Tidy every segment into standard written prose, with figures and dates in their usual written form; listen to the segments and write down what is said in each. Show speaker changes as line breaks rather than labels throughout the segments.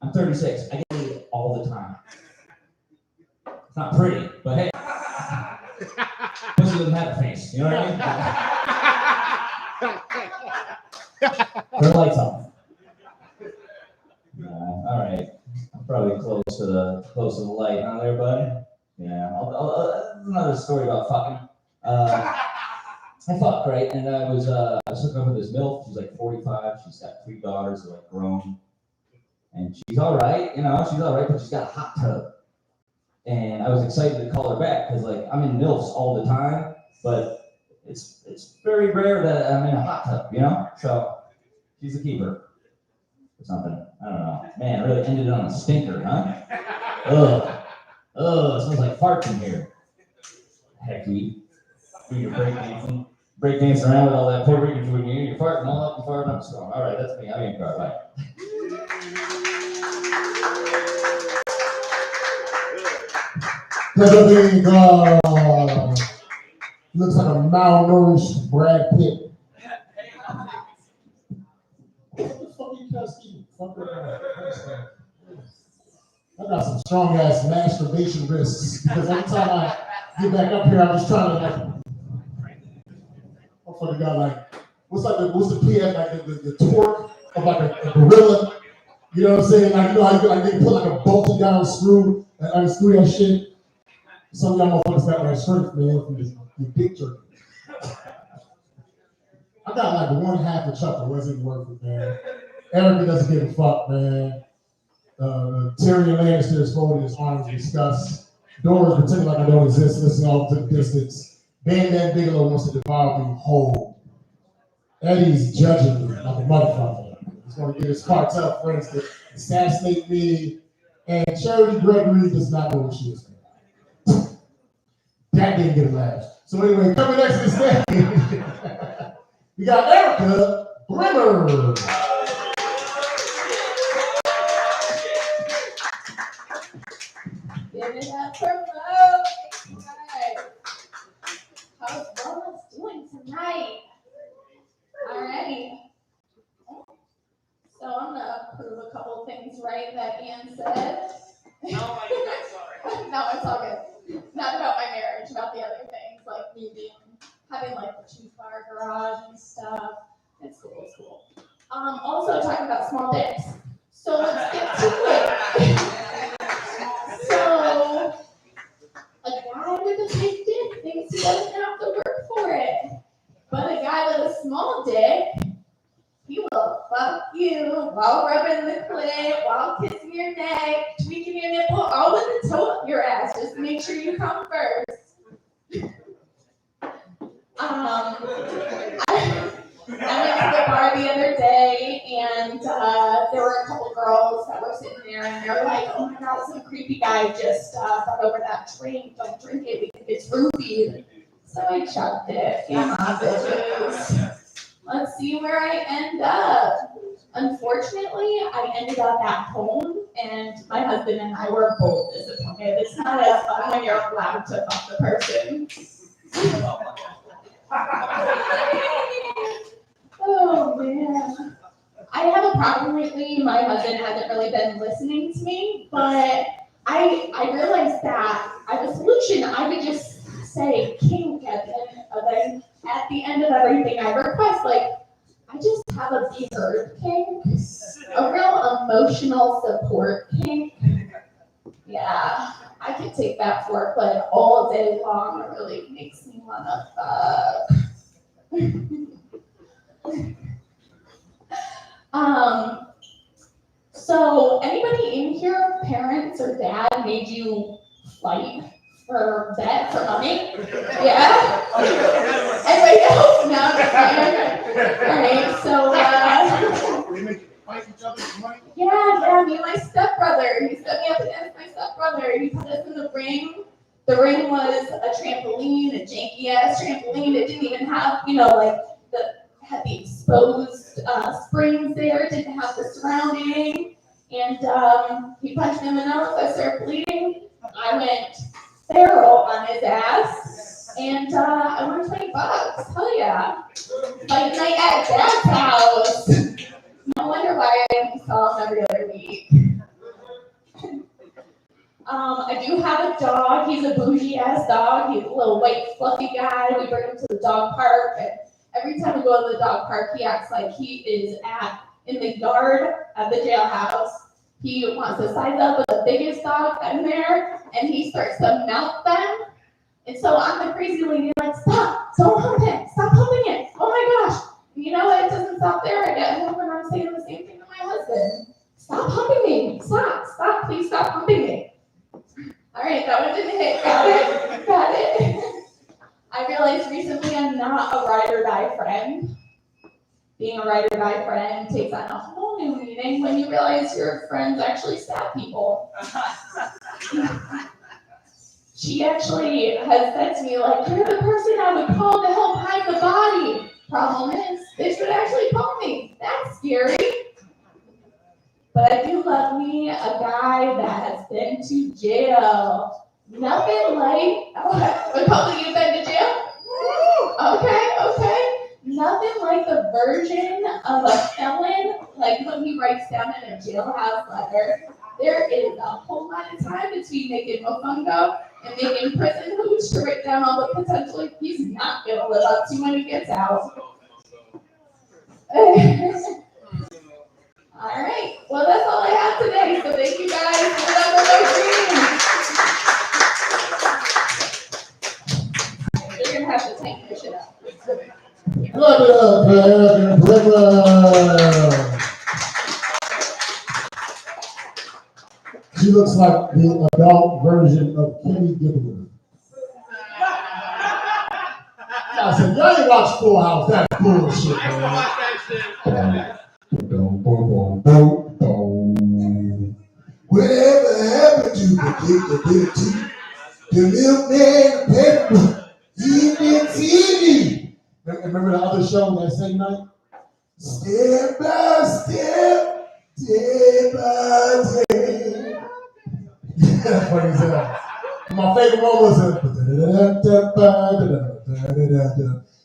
I'm 36. I get laid all the time. It's not pretty, but hey. Pussy doesn't have a face, you know what I mean? Turn the lights off. All right. I'm probably close to the light, huh, there, buddy? Yeah. Another story about fucking. I fucked, right? And I was hooking up with this MILF. She's like 45. She's got 3 daughters, they're like grown. And she's all right, she's all right, but she's got a hot tub. And I was excited to call her back because, like, I'm in MILFs all the time, but it's very rare that I'm in a hot tub, So she's a keeper or something. I don't know. Man, it really ended on a stinker, huh? Ugh, it smells like farts in here. Hecky. You're breakdancing around with all that Puerto Rican food in here. You're farting all up and farting up strong. All right, that's me. I'm in car. Bye.
Looks like a malnourished Brad Pitt. What the fuck you guys eating? I got some strong ass masturbation risks because every time I get back up here, I'm just trying to motherfucker got what's the PF, like the torque of like a gorilla. You know what I'm saying? Like, I can put like a bolted down screw and unscrew that shit. Some of y'all motherfuckers got that strength, man, from this dick jerky. I got like 1/2 a chuckle. Wasn't worth it, man. Erica doesn't give a fuck, man. Tyrion Lannister is folding his arms in disgust. Dora's pretending like I don't exist, listening off to the distance. Bam Bigelow wants to devour me whole. Eddie's judging me like a motherfucker. He's going to get his cartel friends to assassinate me. And Charity Gregory does not know what she is. That didn't get a laugh. So anyway, coming next to the stage, we got Erica Brimmer.
Give it up for Mo. Right. How's Wellness doing tonight? Alrighty. So I'm gonna prove a couple things right that Ian said.
Oh my God, sorry.
No, it's all good. Not about my marriage, about the other things, like me having like the 2-car garage and stuff. It's cool. Also talking about small dicks. So let's get to it. So a guy with a big dick thinks he doesn't have to work for it. But a guy with a small dick, he will fuck you while rubbing the clit, while kissing your neck, tweaking your nipple, all with the toe up your ass. Just make sure you come first. I went to the bar the other day, and there were a couple girls that were sitting there, and they were like, "Oh my God, some creepy guy just brought over that drink. Don't drink it because it's roofied." So I chugged it. Yeah, bitches. Let's see where I end up. Unfortunately, I ended up at home, and my husband and I were both disappointed. It's not as fun when you're allowed to fuck the person. Oh man. I have a problem lately. My husband hasn't really been listening to me, but I realized that I have a solution. I would just say kink at the end of everything I request. Like, I just have a be heard kink, a real emotional support kink. Yeah, I could take that foreplay all day long. It really makes me wanna fuck. So anybody in here, parents or dad, made you fight for bet for money? Yeah? Anybody else? No, alright, so
They make you fight each other for money?
yeah, me and my stepbrother. He set me up against my stepbrother. He put us in the ring. The ring was a trampoline, a janky ass trampoline. It didn't even have, had the exposed springs there. It didn't have the surrounding. And he punched him in the nose. I started bleeding. I went feral on his ass. And I won $20. Hell yeah. Fight night at Dad's house. No wonder why I saw him every other week. I do have a dog. He's a bougie ass dog. He's a little white fluffy guy. We bring him to the dog park, and every time we go to the dog park, he acts like he is in the yard at the jailhouse. He wants to size up with the biggest dog in there, and he starts to mount them. And so I'm the crazy lady, like, stop, don't hump it, stop humping it. Oh my gosh. And you know what? It doesn't stop there. I get home and I'm saying the same thing to my husband. Stop humping me. Stop, please stop humping me. All right, that one didn't hit. Got it. I realized recently I'm not a ride or die friend. Being a ride or die friend takes on a whole new meaning when you realize your friends actually stab people. She actually has said to me, like, you're the person I would call to help hide the body. Problem is, they should actually call me. That's scary. But I do love me a guy that has been to jail. Nothing like, a couple of you been to jail? Okay. Nothing like the version of a felon, like when he writes down in a jailhouse letter. There is a whole lot of time between making mofongo and making prison hooch to write down all the potential he's not going to live up to when he gets out. All right. Well, that's all I have today. So thank you guys for the dreams. You're going to have to tighten your shit up.
Clap it up, man. Forever. She looks like the adult version of Kenny Gibbler. I said, y'all ain't watch Full House. That's bullshit, man. Whatever happened to the predictability? The milkman, the paper, even TV. Remember the other show that same night? Step by step, day by day. That's funny as hell. My favorite one was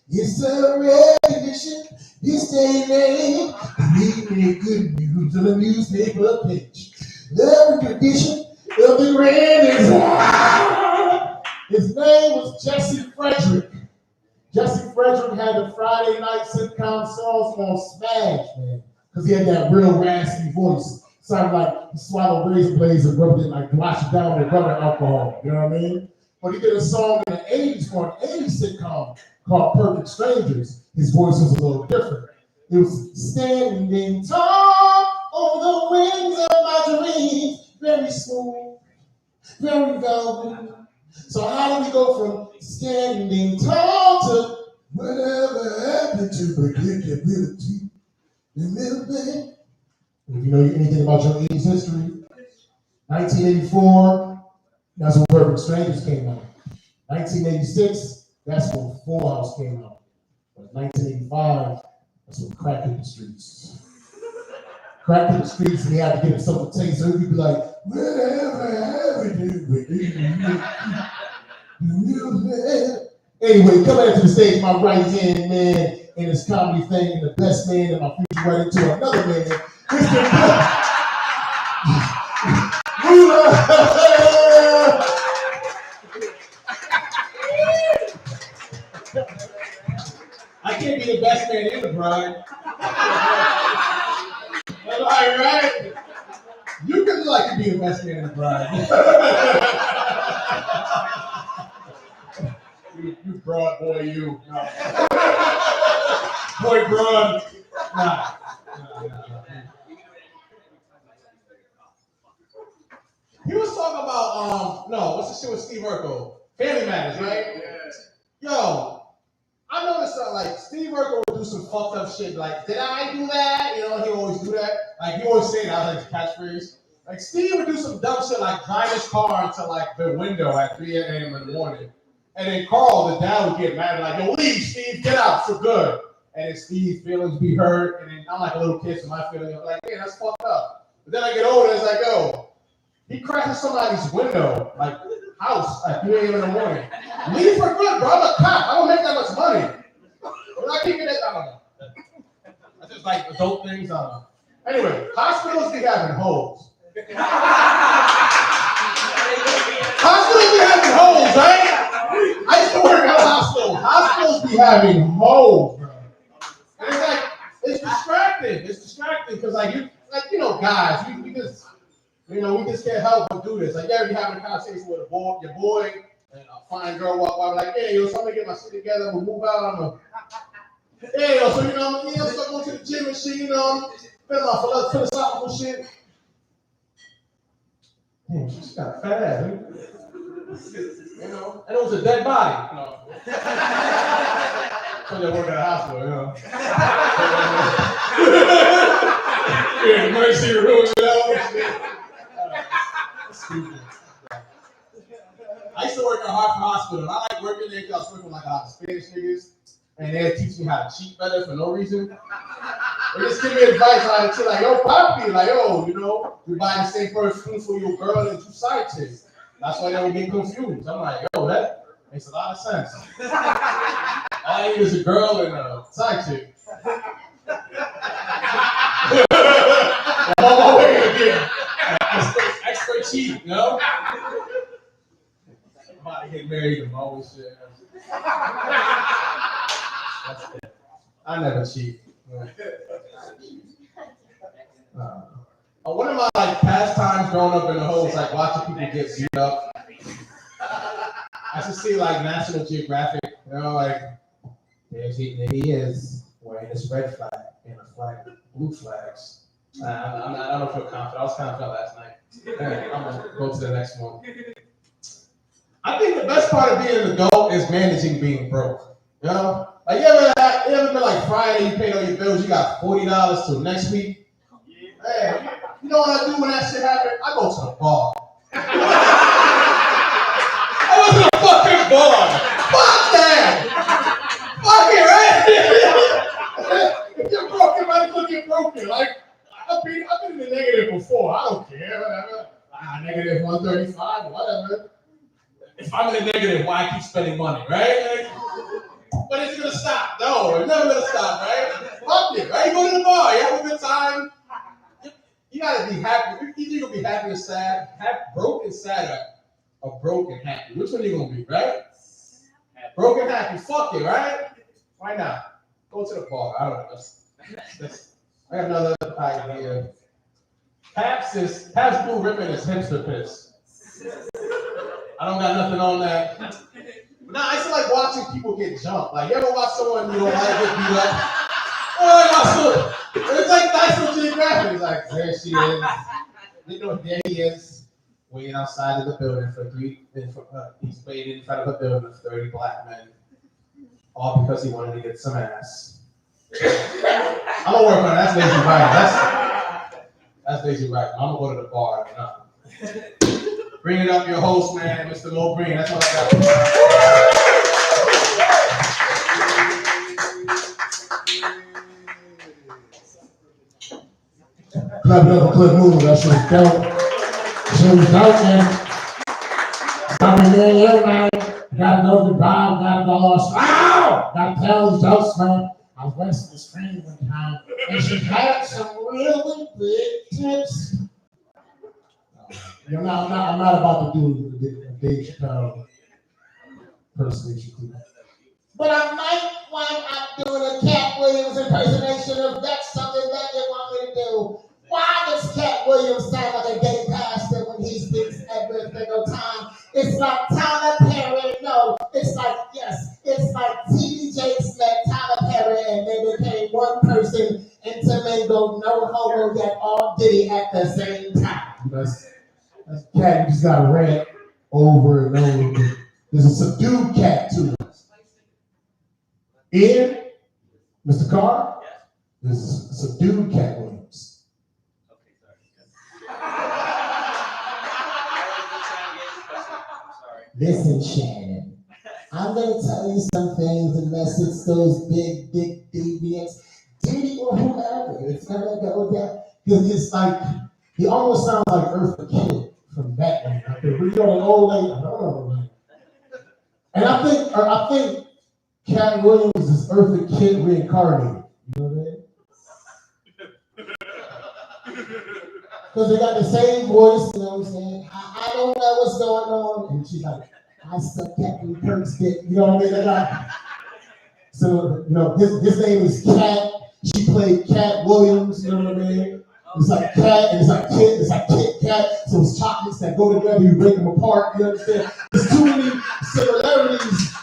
it's a recognition. This day late, reading good news on the newspaper page. The recognition of the rain is his name was Jesse Frederick. Jesse Frederick had the Friday night sitcom songs on Smash, man, because he had that real raspy voice. Sounded like he swallowed razor blades and rubbed it, like washed it down with rubbing alcohol. You know what I mean? But he did a song in the 80s for an 80s sitcom called Perfect Strangers. His voice was a little different. It was standing tall over the wings of my dreams, very smooth, very velvet. So how do we go from standing tall to whatever happened to predictability? The middle thing. If you know anything about your 80s history, 1984, that's when Perfect Strangers came out. 1986, that's when Full House came out. But 1985, that's when Crack Hit the Streets. Crack Hit the Streets, and they had to give it something to taste, so you'd be like, whatever happened to Anyway, coming into the stage, my right hand man in this comedy thing, and the best man in my future right into another man, Mr. I can't be the best man in the bride. All right. You can like to be the best man in the bride. you broad boy, you. No. Boy, broad. Nah. He was talking about, what's the shit with Steve Urkel? Family Matters, right? Yes. Yo, I noticed that, like, Steve Urkel would do some fucked up shit, like, did I do that? You know, he always do that. Like, he always say that, like, his catchphrase. Like, Steve would do some dumb shit, like, drive his car into, like, the window at 3 a.m. in the morning. And then Carl, the dad, would get mad, like, yo, leave, Steve, get out, for good. And then Steve's feelings be hurt, and then I'm like a little kid, so my feelings are like, man, that's fucked up. But then I get older, it's like, yo, he crashes somebody's window, like, house at 3 a.m. in the morning. Leave for good, bro. I'm a cop. I don't make that much money. But I keep it, I don't know. That's just like adult things, I don't know. Anyway, hospitals be having holes. be having hoes, bro. And it's like, it's distracting. It's distracting because like you know, guys, we just, you know, we just can't help but do this. Like, you ever be having a conversation with your boy, and a fine girl walk by, like, hey, yo, so I'm gonna get my shit together, I'm gonna move out, hey, yo, so you know, I'm gonna start going to the gym and shit, you know, I'm my philosophical shit. Damn, she's got a fat ass, you know, and it was a dead body, you know. So they work at a hospital, you know. Yeah, emergency room, you know. Stupid. I used to work at Hartford Hospital, and I like working there because I was working with like a lot of Spanish niggas, and they'd teach me how to cheat better for no reason. They just give me advice on it, like, yo, Poppy, like, yo, you know, you buy the same perfume for your girl and 2 side chicks. That's why they would get confused. I'm like, yo, that makes a lot of sense. All I need is a girl and a side chick. I'm on my way to get expert cheat, you know? I'm about to get married tomorrow, shit. That's it. I never cheat. One of my like pastimes growing up in the hood was like watching people get beat up. I should see like National Geographic, you know, like there he is wearing this red flag and a flag, blue flags. I don't feel confident. I was confident last night. I'm gonna go to the next one. I think the best part of being an adult is managing being broke. You know, like you ever been like Friday, you paid all your bills, you got $40 till next week. Hey, you know what I do when that shit happens? I go to the bar. I went to the fucking bar. Fuck that. Fuck it, right? If you're broken, might as well get broken. Like I've been in the negative before. I don't care, whatever. Negative 135, whatever. If I'm in the negative, why keep spending money, right? Like, but it's gonna stop. No, it's never gonna stop, right? Fuck it, right? You go to the bar, you have a good time. You gotta be happy. Either you're gonna be happy or sad, broke and sad, or broke and happy. Which one are you gonna be, right? Broke and happy. Fuck it, right? Why not? Go to the bar. I don't know. I got another idea. Pabst Blue Ribbon is hipster piss. I don't got nothing on that. But now I used to like watching people get jumped. Like, you ever watch someone you don't like get beat up? Oh, it's like National Geographic. It's like, there she is. You know, there he is, waiting outside of the building he's waiting in front of a building of 30 black men. All because he wanted to get some ass. I'm gonna work on it. That's lazy writing. That's lazy writing. I'm gonna go to the bar. Bringing up your host, man, Mr. Mo Green. That's what I got. Clap it up for Cliff Moon. That shit was dope. Shit was dope, man. I'm in there, man. Gotta know the vibe, gotta know lost. Ow! Gotta tell these jokes, man. I was wasting the screen one time, and she had some really big tips. I'm not about to do the Dave Chappelle impersonation. But I might wind up doing a Cat Williams impersonation if that's something that they want me to do. Why does Cat Williams sound like a gay pastor when he speaks every single time? It's like Tyler Perry. No, it's like, yes, it's like T.D. Jakes met Tyler Perry and they became one person intermingled, no homo yet all diddy at the same time. That's cat, you just got to rant over and over. There's a subdued cat too. Ian, Mr. Carr, there's a subdued Cat Williams.
Okay, sorry.
Listen, Shannon, I'm going to tell you some things unless it's those big, dick deviants, Diddy or whoever. It's going to go down. Because it's like, he almost sounds like Eartha Kitt from Batman. Like the real old lady. I don't know. And I think Cat Williams is Eartha Kitt reincarnated. You know what I mean? Because they got the same voice, you know what I'm saying? I don't know what's going on. And she's like, I suck Captain Kirk's dick. You know what I mean? So, his name is Cat. She played Cat Williams, you know what I mean? It's like Cat, and it's like Kit, it's like Kit Kat. So it's chocolates that go together, you break them apart, you understand? There's too many similarities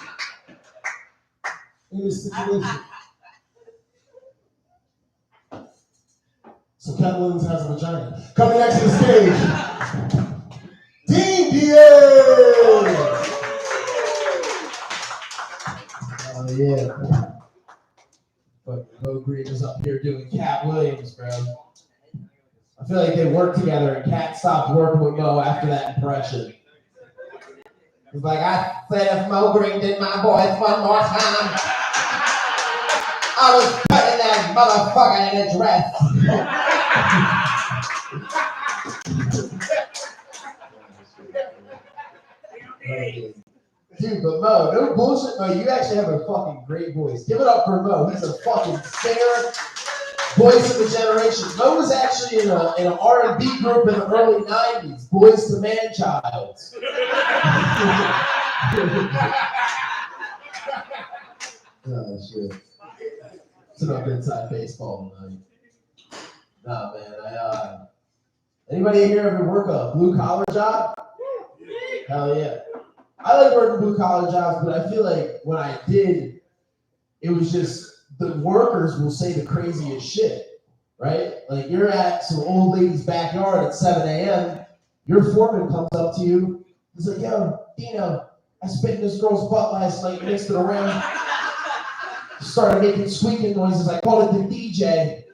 in this situation. So Cat Williams has a vagina. Coming next to the stage, Dean Diaz!
Oh yeah. But Mo Green is up here doing Cat Williams, bro. I feel like they worked together and Cat stopped working with Mo after that impression. He's like, I said if Mo Green did my voice one more time, I was putting that motherfucker in a dress. Dude, but Mo, no bullshit, Mo. You actually have a fucking great voice. Give it up for Mo. He's a fucking singer, voice of the generation. Mo was actually in an R&B group in the early '90s, Boys to Man Child. Oh shit! It's enough inside baseball tonight. Nah, man. Anybody here ever work a blue collar job? Hell yeah. I like working blue collar jobs, but I feel like when I did, it was just the workers will say the craziest shit, right? Like you're at some old lady's backyard at 7 a.m., your foreman comes up to you, he's like, yo, Dino, I spit in this girl's butt last night, mixed it around, started making squeaking noises, I called it the DJ.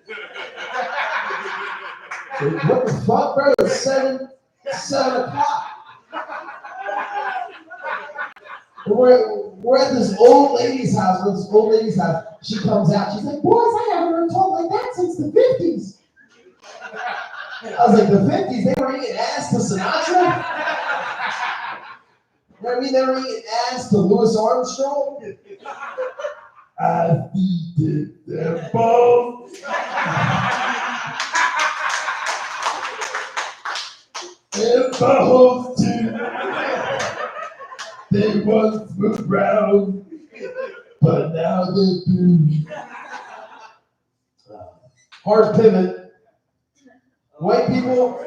Like, what the fuck, bro? It's 7 o'clock. We're at this old lady's house. She comes out. She's like, boys, I haven't heard talk like that since the 50s. I was like, the 50s? They were eating ass to Sinatra? You know what I mean? They were eating ass to Louis Armstrong? I feed them both. And both too. They once were brown, but now they're blue. Hard pivot. White people,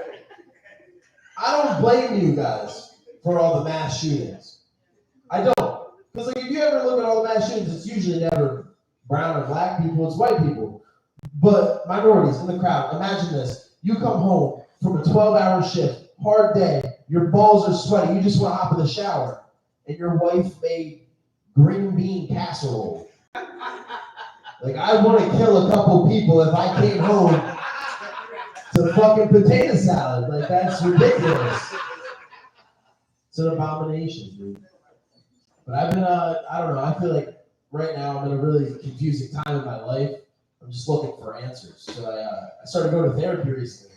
I don't blame you guys for all the mass shootings. I don't. Because like, if you ever look at all the mass shootings, it's usually never brown or black people, it's white people. But minorities in the crowd, imagine this. You come home from a 12-hour shift, hard day, your balls are sweaty, you just want to hop in the shower. And your wife made green bean casserole. Like, I want to kill a couple people if I came home to fucking potato salad. Like, that's ridiculous. It's an abomination, dude. But I've been, I don't know, I feel like right now I'm in a really confusing time in my life. I'm just looking for answers. So I started going to therapy recently.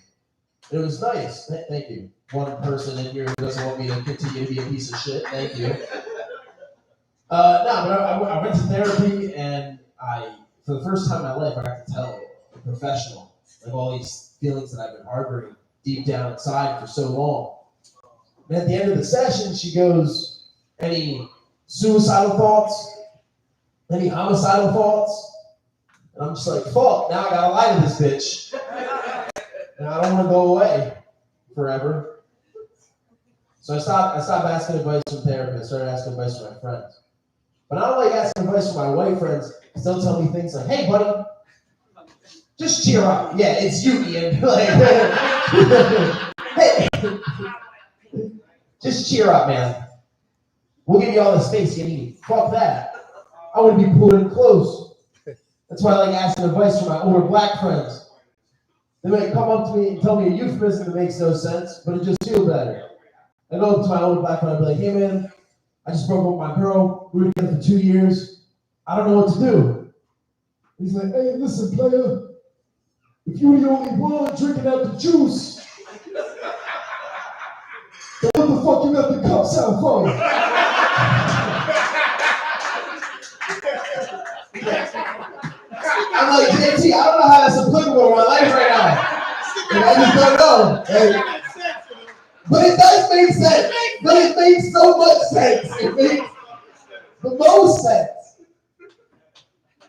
It was nice. Thank you. One person in here who doesn't want me to continue to be a piece of shit. Thank you. But I went to therapy, and for the first time in my life, I got to tell a professional like all these feelings that I've been harboring deep down inside for so long. And at the end of the session, she goes, "Any suicidal thoughts? Any homicidal thoughts?" And I'm just like, "Fuck! Now I gotta lie to this bitch, and I don't want to go away forever." So I stopped asking advice from therapists. I started asking advice from my friends. But I don't like asking advice from my white friends because they'll tell me things like, "Hey, buddy, just cheer up. Yeah, it's you, Ian. Like, hey, just cheer up, man. We'll give you all the space you need." Fuck that. I want to be pulled in close. That's why I like asking advice from my older black friends. They might come up to me and tell me a euphemism that makes no sense, but it just feels better. I go up to my older black friend and be like, "Hey man, I just broke up with my girl. We were together for 2 years. I don't know what to do." He's like, "Hey, listen, player. If you were the only one drinking out the juice, then what the fuck you left the cups out for?" I'm like, JT, I don't know how that's applicable in my life right now. And I just don't know. Hey, but it does make sense. But it makes so much sense. It makes the most sense.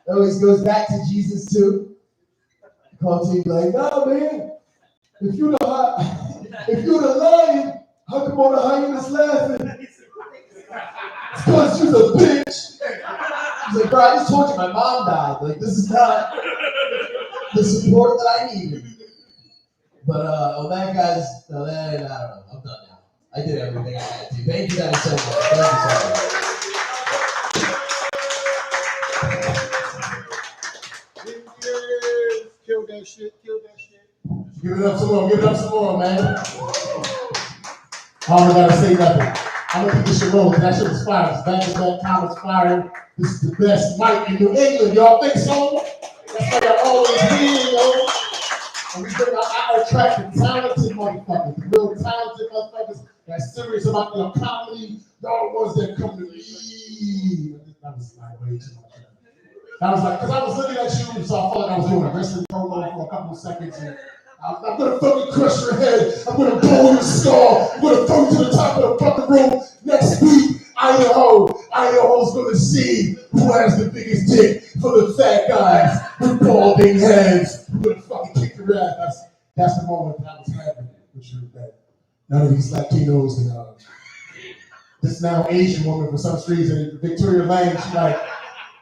It always goes back to Jesus too. Call to you like, no man, if you're the lion, how come all the hyenas laughing? It's because you're a bitch. He's like, bro, I just told you my mom died. Like, this is not the support that I needed. But that guy's, I don't know. I'm done now. I did everything I had to. Thank you guys so much. Thank you so much.
Kill that shit. Give it up some more, man. I don't gotta say nothing. I'm gonna keep this shit rolling. That shit was fire. It's back-to-back comments fire. This is the best mic in New England. Y'all think so? That's why y'all always here, yo. And we bring out attract the talented motherfuckers, the real talented motherfuckers that's serious about their comedy. Y'all the ones that come to me. That was like way too much. That was like, because I was looking at you, so I felt like I was doing a wrestling promo for a couple of seconds. And I'm gonna fucking crush your head. I'm gonna blow your skull. I'm gonna throw you to the top of the fucking room. Next week, Idaho's gonna see who has the biggest dick for the fat guys with balding heads. I'm gonna fucking kick your ass. That's the moment that I was having with you. That none of these Latinos and this now Asian woman for some reason, Victoria Lang, she like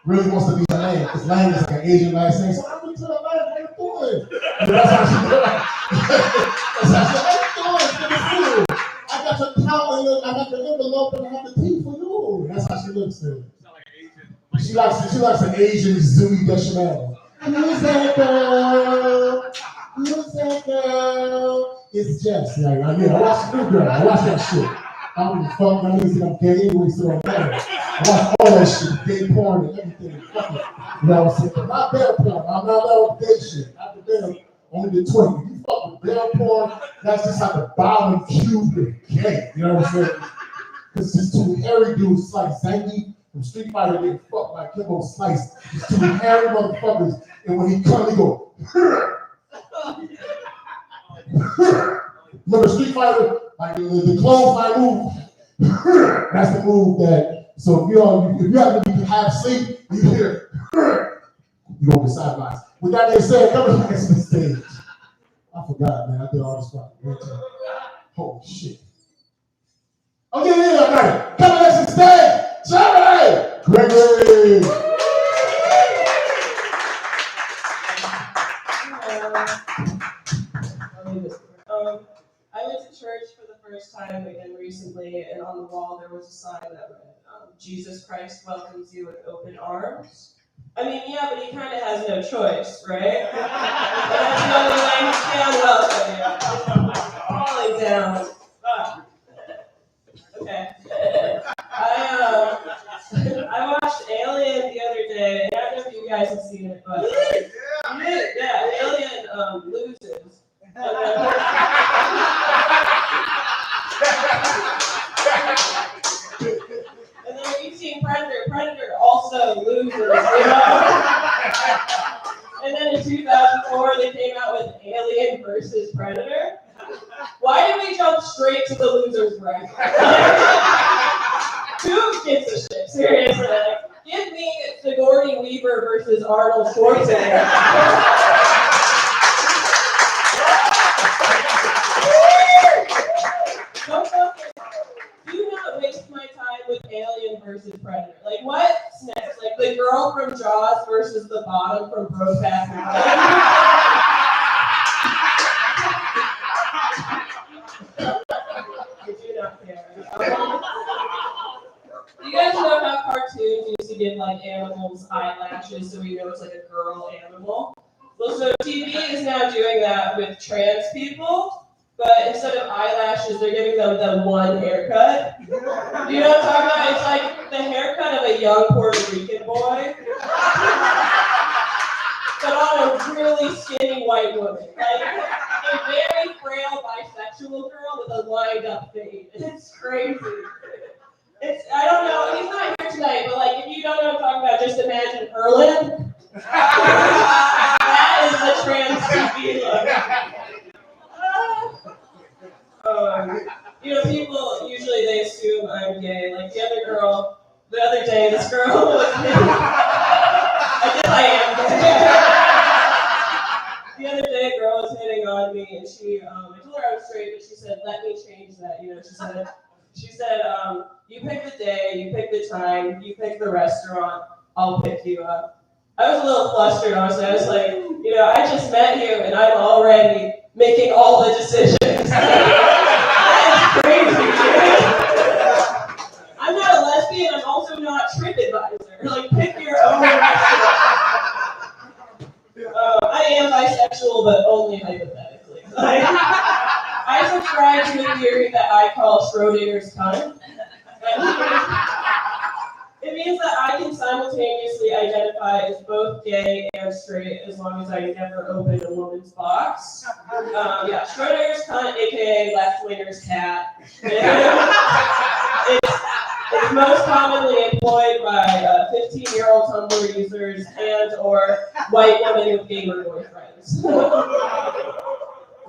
really wants to be a Lang because Lang is like an Asian last name. So I'm Victoria Lang. How you doing? And that's how she doing. That's how she doing. It's good to see you. I got your towel and I got the envelope and I got the tea for you. That's how she looks there. She likes an Asian Zooey Deschanel. Who's that girl? Who's that girl? It's Jess. Yeah, I watched the new girl. I watched that shit. I don't give a fuck. I niggas think I'm gay anyway, so I'm mad. I watch all that shit, gay porn and everything. Fuck it. You know what I'm saying? But not bad porn. I'm not allowed with gay shit. Not the bad, only the 20. If you fuck with bad porn, that's just like the bottom cube of gay. You know what I'm saying? Because it's two hairy dudes. It's like Zangief from Street Fighter getting fucked by Kimbo Slice. These two hairy motherfuckers. And when he comes, he go, remember Street Fighter? Like the clothesline move. That's the move that. So if you happen to be half asleep, you hear, you go to sidelines. With that being said, come back to the stage. I forgot, man. I did all this fucking. Holy shit. Oh yeah, I got it. Coming next to the stage, Jeremy Gregory.
I went to church for the first time again recently, and on the wall there was a sign that read, Jesus Christ welcomes you with open arms. I mean, yeah, but he kind of has no choice, right? That's the only way he can welcome you. Falling down. Okay. I watched Alien the other day, and I don't know if you guys have seen it, but yeah, Alien loses. And then you've seen Predator. Predator also loses, you know? And then in 2004, they came out with Alien versus Predator. Why did we jump straight to the loser's bracket? Who gives a shit? Seriously. Give me Sigourney Weaver versus Arnold Schwarzenegger. Do not waste my time with Alien versus Predator. Like, what's next? Like, the girl from Jaws versus the bottom from Brokeback Mountain? I do not care. You guys know how cartoons used to give, like, animals eyelashes so we know it's like a girl animal? Well, so TV is now doing that with trans people. But instead of eyelashes, they're giving them the one haircut. You know what I'm talking about? It's like the haircut of a young Puerto Rican boy, but on a really skinny white woman. Like a very frail bisexual girl with a lined up fade. It's crazy. I don't know, he's not here tonight, but like if you don't know what I'm talking about, just imagine Erlen. That is the trans TV look. You know, people usually they assume I'm gay. Like the other day, this girl was I did like me, and I told her I was straight, but she said, let me change that. You know, she said, you pick the day, you pick the time, you pick the restaurant, I'll pick you up. I was a little flustered, honestly. I was like, you know, I just met you, and I'm already making all the decisions. That is crazy, dude. I'm not a lesbian, I'm also not TripAdvisor. Like, pick your own restaurant. I am bisexual, but only hypothetically. Like, I subscribe to a theory that I call Schrodinger's cunt. It means that I can simultaneously identify as both gay and straight as long as I never open a woman's box. Yeah, Schrodinger's cunt, aka left-winger's cat. It's most commonly employed by 15-year-old Tumblr users and or white women with gamer boyfriends.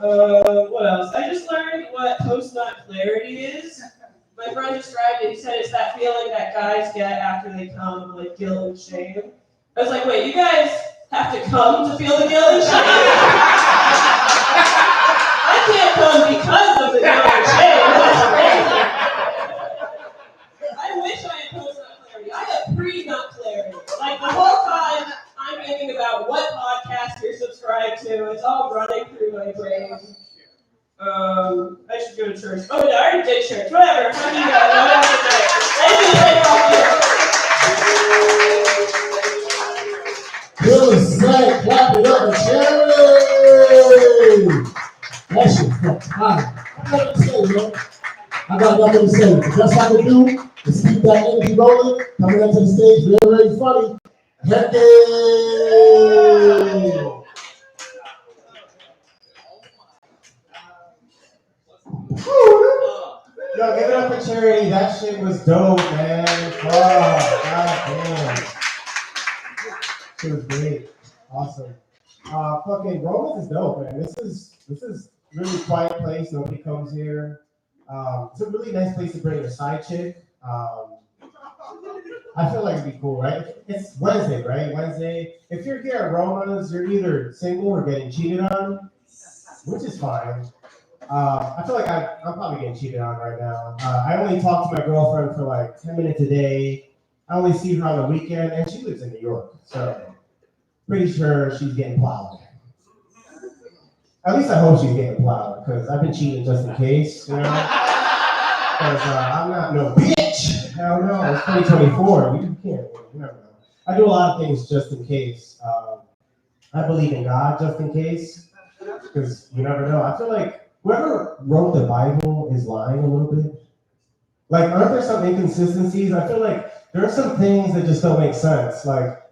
What else? I just learned what post-nut clarity is. My friend described it. He said it's that feeling that guys get after they come, like guilt and shame. I was like, wait, you guys have to come to feel the guilt and shame? I can't come because of the guilt and shame. That's crazy. I wish I had post-nut clarity. I have pre-nut clarity. Like the whole time, I'm thinking about what podcast you're subscribed to. It's all running through my brain. I should go to church. Oh, yeah, I already did church. Whatever. Fuck you guys.
Really sad, clap it up, Cherry! That shit fucking fire. I got nothing to say, man. I got nothing to say. The best I can do is keep that energy rolling. Coming up to the stage, very, very funny. Henry!
Yo, give it up for Cherry. That shit was dope, man. Oh, god damn. She was great. Awesome. Fucking Romans is dope, man. This is really quiet place. Nobody comes here. It's a really nice place to bring a side chick. I feel like it'd be cool, right? It's Wednesday, right? Wednesday. If you're here at Roma's, you're either single or getting cheated on, which is fine. I feel like I'm probably getting cheated on right now. I only talk to my girlfriend for like 10 minutes a day. I only see her on the weekend, and she lives in New York, so pretty sure she's getting plowed. At least I hope she's getting plowed, because I've been cheating just in case, you know? Because I'm not no bitch. Hell no, it's 2024. You can't, you never know. I do a lot of things just in case. I believe in God just in case, because you never know. I feel like whoever wrote the Bible is lying a little bit. Like, aren't there some inconsistencies? I feel like there are some things that just don't make sense. Like,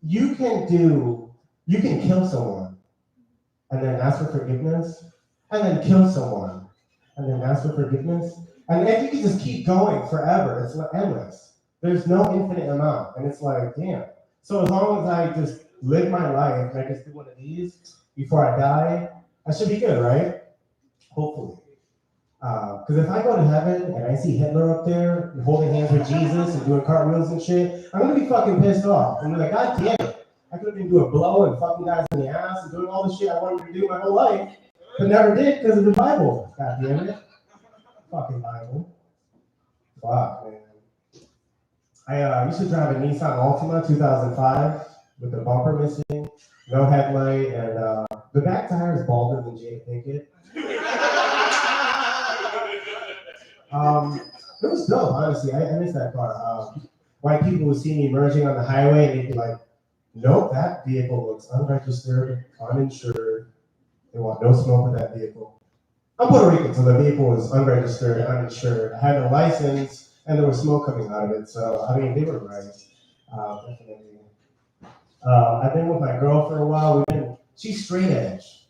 you can kill someone and then ask for forgiveness, and then kill someone and then ask for forgiveness. And if you can just keep going forever, it's endless. There's no infinite amount. And it's like, damn. So as long as I just live my life and I just do one of these before I die, I should be good, right? Hopefully. Because if I go to heaven and I see Hitler up there holding hands with Jesus and doing cartwheels and shit, I'm going to be fucking pissed off. I'm like, God damn it. I could have been doing blow and fucking guys in the ass and doing all the shit I wanted to do my whole life, but never did because of the Bible. God damn it. Fucking Bible. Fuck, man. I used to drive a Nissan Altima 2005 with the bumper missing, no headlight, and the back tire is balder than Jake Pinkett. It was dope, honestly. I miss that car. White people would see me merging on the highway and they'd be like, nope, that vehicle looks unregistered, uninsured. They want no smoke with that vehicle. I'm Puerto Rican, so the vehicle was unregistered, uninsured. I had no license, and there was smoke coming out of it. So, I mean, they were right. Definitely. I've been with my girl for a while. She's straight edge.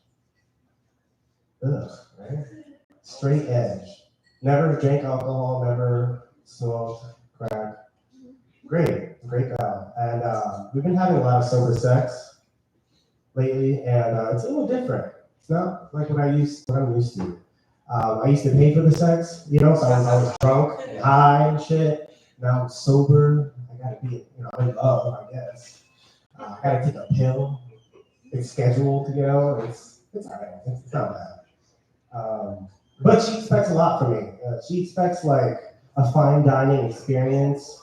Ugh, right? Straight edge. Never drank alcohol, never smoked crack. Great gal. And we've been having a lot of sober sex lately, and it's a little different. It's not like what I'm used to. I used to pay for the sex, you know, so I was drunk and high and shit. Now I'm sober. I gotta be, in love, I guess. I gotta take a pill. It's scheduled,
It's all right. It's not bad. But she expects a lot from me. She expects like a fine dining experience.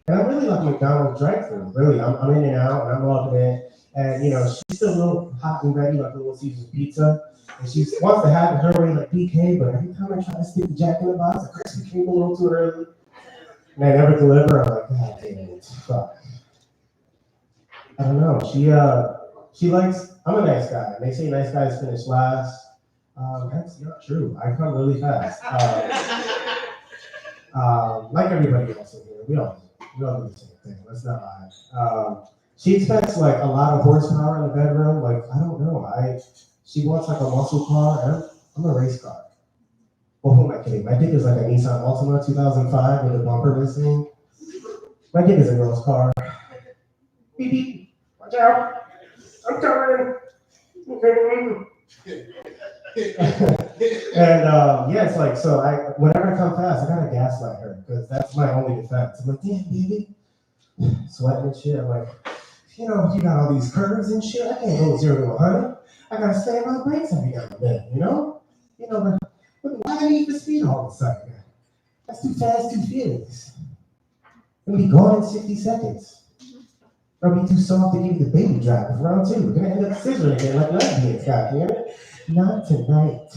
And I'm really like McDonald's drive-thru. Really, I'm in and out, and I'm loving it. And you know, she's still a little hot and ready, like a Little Caesar's pizza. And she wants to have it her way, like BK. But every time I try to stick the Jack in the Box, the Krispy Kreme a little too early, and I never deliver. I'm like, God damn it, fuck. I don't know. She likes. I'm a nice guy. They say nice guys finish last. That's not true. I come really fast. Like everybody else in here, we all do the same thing. Let's not lie. She expects like a lot of horsepower in the bedroom. Like I don't know. She wants like a muscle car, and I'm a race car. Well, who am I kidding? My dick is like a Nissan Altima 2005 with a bumper missing. My dick is a girl's car. Beep beep. Watch out. I'm coming. And yeah, it's like so. Whenever I come fast, I gotta gaslight her because that's my only defense. I'm like, damn, baby, sweating and shit. I'm like, you know, you got all these curves and shit. I can't go 0 to 100. I gotta stay on my brakes every now and then. You know, but why do I need the speed all of a sudden? That's too fast, too furious. It'll be gone in 60 seconds. I'll be too soft to give you the baby drive for round 2. We're gonna end up scissoring again like lesbians, goddammit. Not tonight.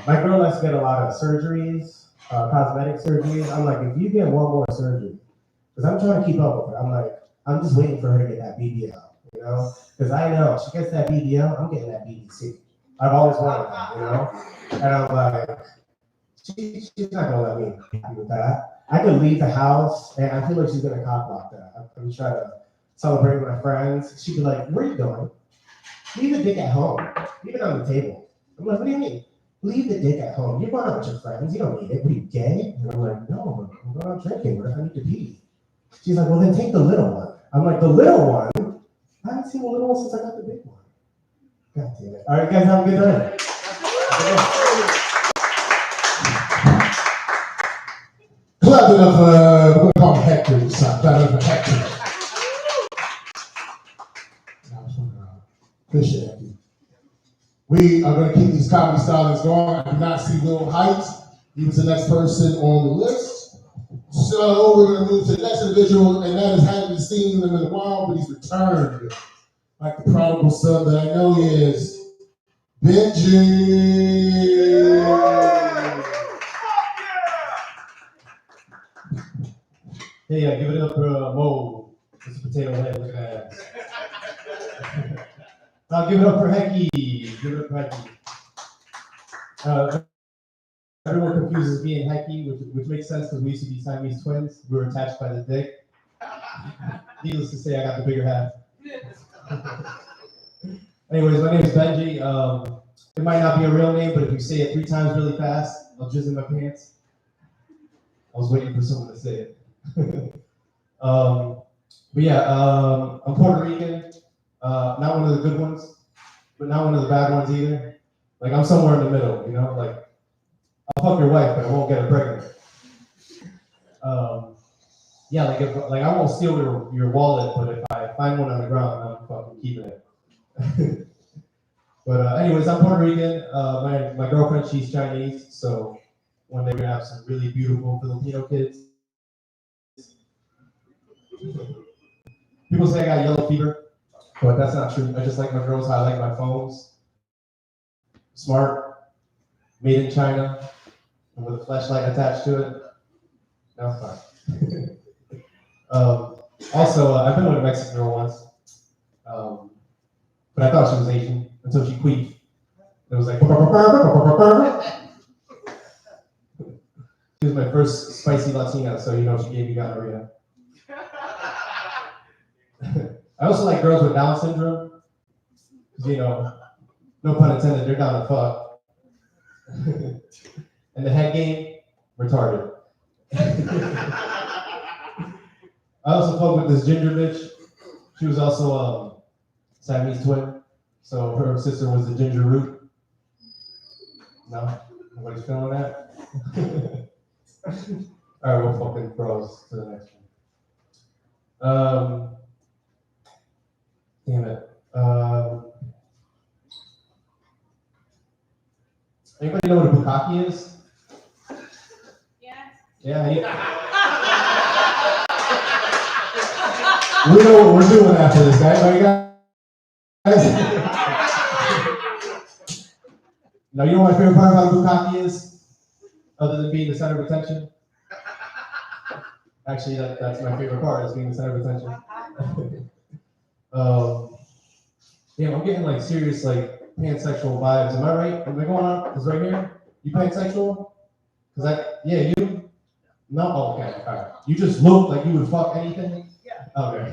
My girl likes to get a lot of surgeries, cosmetic surgeries. I'm like, if you get one more surgery, because I'm trying to keep up with her. I'm like, I'm just waiting for her to get that BBL, you know? Because I know she gets that BBL, I'm getting that BBC. I've always wanted that, you know? And I'm like, she's not gonna let me be happy with that. I could leave the house and I feel like she's gonna cock block that. I'm trying to celebrate with my friends. She'd be like, where are you going? Leave the dick at home. Leave it on the table. I'm like, what do you mean? Leave the dick at home. You're going out with your friends. You don't need it. What are you, gay? And I'm like, no, I'm going out drinking. What if I need to pee? She's like, well, then take the little one. I'm like, the little one? I haven't seen the little one since I got the big one. God damn it. All right, guys, have a good night.
Clap it up for, we're going to call him Hector this time. Clap it up for Hector. Appreciate it. We are going to keep these comedy styles going. I do not see Will Height. He was the next person on the list. So we're going to move to the next individual, and that is haven't seen him in a while, but he's returned. Like the prodigal son that I know he is. Benji.
Hey, give it up for Mo. It's a potato head. Look at that. I'll give it up for Hecky. Give it up for Hecky. Everyone confuses me and Hecky, which makes sense because we used to be Siamese twins. We were attached by the dick. Needless to say, I got the bigger half. Anyways, my name is Benji. It might not be a real name, but if you say it 3 times really fast, I'll jizz in my pants. I was waiting for someone to say it. But yeah, I'm Puerto Rican. Not one of the good ones, but not one of the bad ones either. Like I'm somewhere in the middle, you know. Like I'll fuck your wife, but I won't get her pregnant. Yeah, like if I won't steal your wallet, but if I find one on the ground, I'm fucking keeping it. But anyways, I'm Puerto Rican. My girlfriend, she's Chinese, so one day we're gonna have some really beautiful Filipino kids. People say I got yellow fever, but that's not true. I just like my girls how I like my phones. Smart, made in China, and with a flashlight attached to it. That's fine. Also, I've been with a Mexican girl once, but I thought she was Asian until she queefed. It was like, she was my first spicy Latina, so you know she gave me gonorrhea. I also like girls with Down syndrome, because you know, no pun intended, they're down to fuck. And the head game, retarded. I also fucked with this ginger bitch. She was also a Siamese twin, so her sister was the ginger root. No? Nobody's feeling that? Alright, we'll fucking bros to the next one. Damn it. Anybody know what a bukkake is?
Yeah.
Yeah. We know what we're doing after this, guys. Right, guys? Now, you know what my favorite part about a bukkake is? Other than being the center of attention? Actually, that's my favorite part, is being the center of attention. Yeah, I'm getting like serious like pansexual vibes. Am I right? Am I going on? Is right here? You pansexual? Yeah, you? No? Oh, okay, all right. You just look like you would fuck anything? Yeah. Okay.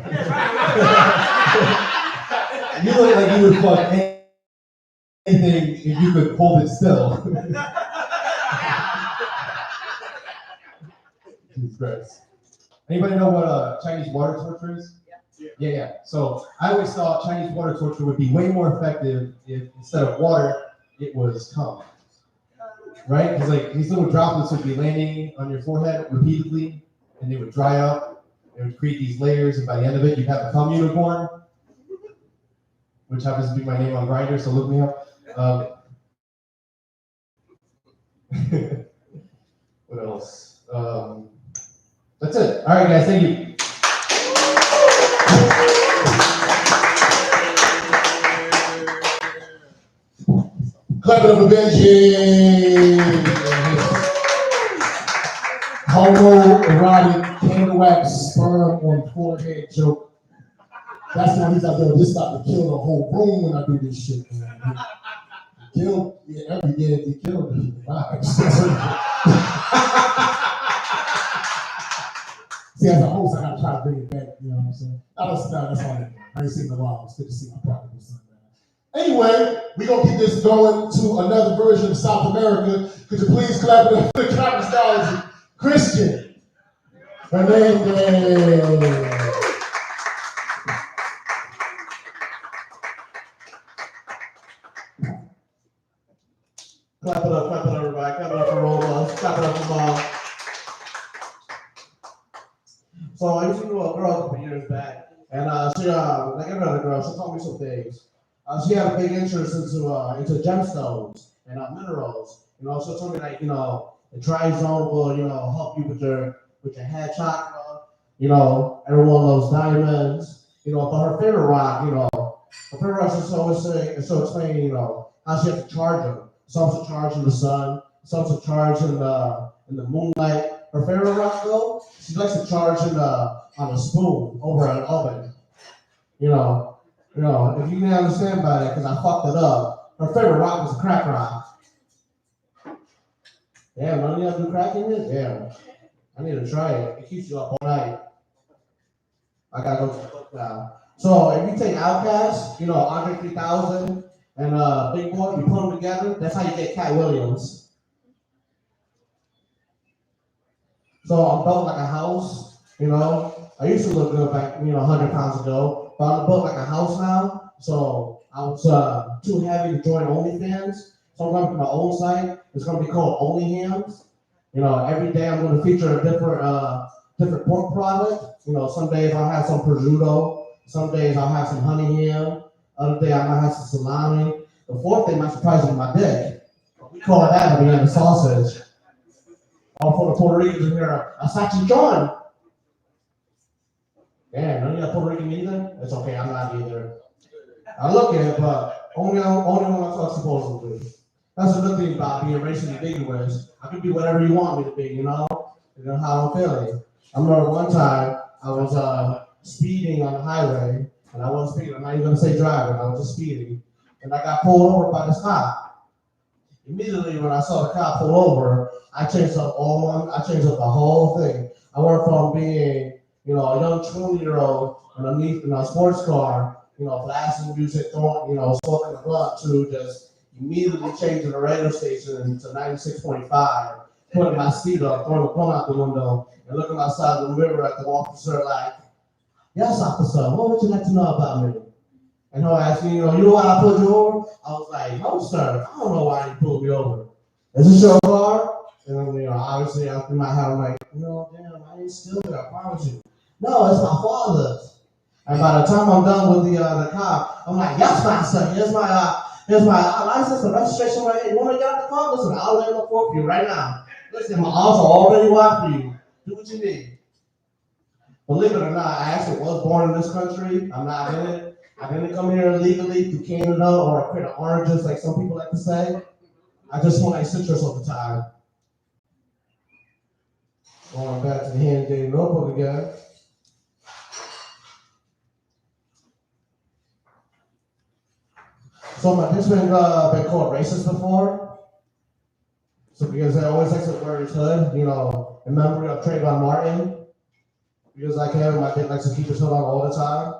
You look like you would fuck anything if you could hold it still. Jesus Christ. Anybody know what Chinese water torture is? Yeah. So I always thought Chinese water torture would be way more effective if instead of water, it was cum. Right? Because like these little droplets would be landing on your forehead repeatedly, and they would dry up. They would create these layers, and by the end of it, you'd have a cum unicorn, which happens to be my name on Grindr. So look me up. What else? That's it. All right, guys. Thank you.
Clap it up for Benji. Homoerotic candle wax sperm on forehead joke. That's why he's out there just about to kill the whole room when I do this shit, man. Every day he killed the vibes. See, as a host, I gotta try to bring it back, you know what I'm saying? That's all. I ain't seen it in a while. It's good to see my prodigal son, man. Anyway, we're gonna keep this going to another version of South America. Could you please clap it up for the Travis Dollars, Christian Hernandez.
Clap it up, everybody. Clap it up for Rolla. Clap it up for Mom. So I used to know a girl a couple years back, and she, like every other girl, she taught me some things. She had a big interest into gemstones and minerals. You know, she told me like, the dry zone will, help you with your head chakra. Everyone loves diamonds. But her favorite rock, her favorite rock, she'll always say, and she'll explain, how she has to charge them. Some to charge in the sun, some to charge in the moonlight. Her favorite rock though, she likes to charge on a spoon over an oven. If you can understand by that, because I fucked it up. Her favorite rock was a crack rock. Damn, none of y'all do crack in it? Damn. I need to try it. It keeps you up all night. I gotta go to the book now. So if you take Outkast, Andre 3000 and Big Boy, you put them together, that's how you get Cat Williams. So I'm built like a house, I used to look good back, 100 pounds ago, but I'm built like a house now. So I was too heavy to join OnlyFans. So I'm going to my own site. It's going to be called OnlyHams. Every day I'm going to feature a different pork product. Some days I'll have some prosciutto. Some days I'll have some honey ham. Other day I might have some salami. The fourth day might surprise you with my dick. We call that a banana sausage. All for the Puerto Ricans in here, a salchichon. Damn, none of y'all Puerto Rican either? It's okay, I'm not either. I look at it, but only when I talk supposedly. That's the good thing about being racially ambiguous. I can be whatever you want me to be, You know how I'm feeling. I remember one time I was speeding on the highway, and I wasn't speeding. I'm not even gonna say driving. I was just speeding, and I got pulled over by this cop. Immediately when I saw the cop pull over, I changed up the whole thing. I went from being, a young 20-year-old in a sports car, blasting music, smoking a blunt, to just immediately changing the radio station to 96.5, putting my seat up, throwing the blunt out the window, and looking outside the mirror at the officer like, "Yes, officer, what would you like to know about me?" And he'll ask me, you know why I pulled you over? I was like, "No, sir, I don't know why you pulled me over. Is this your car?" And then, obviously, after my head, I'm like, damn, I ain't steal it, I promise you. "No, it's my father's." And by the time I'm done with the cop, I'm like, "Yes, master, here's my Here's my license and registration right here. You want to get out the car? Listen, I'll lay on the floor for you right now. Listen, my arms are already wide for you. Do what you need. Believe it or not, I actually was born in this country. I'm not in it. I didn't come here illegally through Canada or a crate of oranges like some people like to say. I just want like citrus all the time. Going back to the hand-dated notebook again. So my bitch been called racist before. So because I always like to wear his hood, you know, in memory of Trayvon Martin. Because like him, my bitch likes to keep his hood on all the time.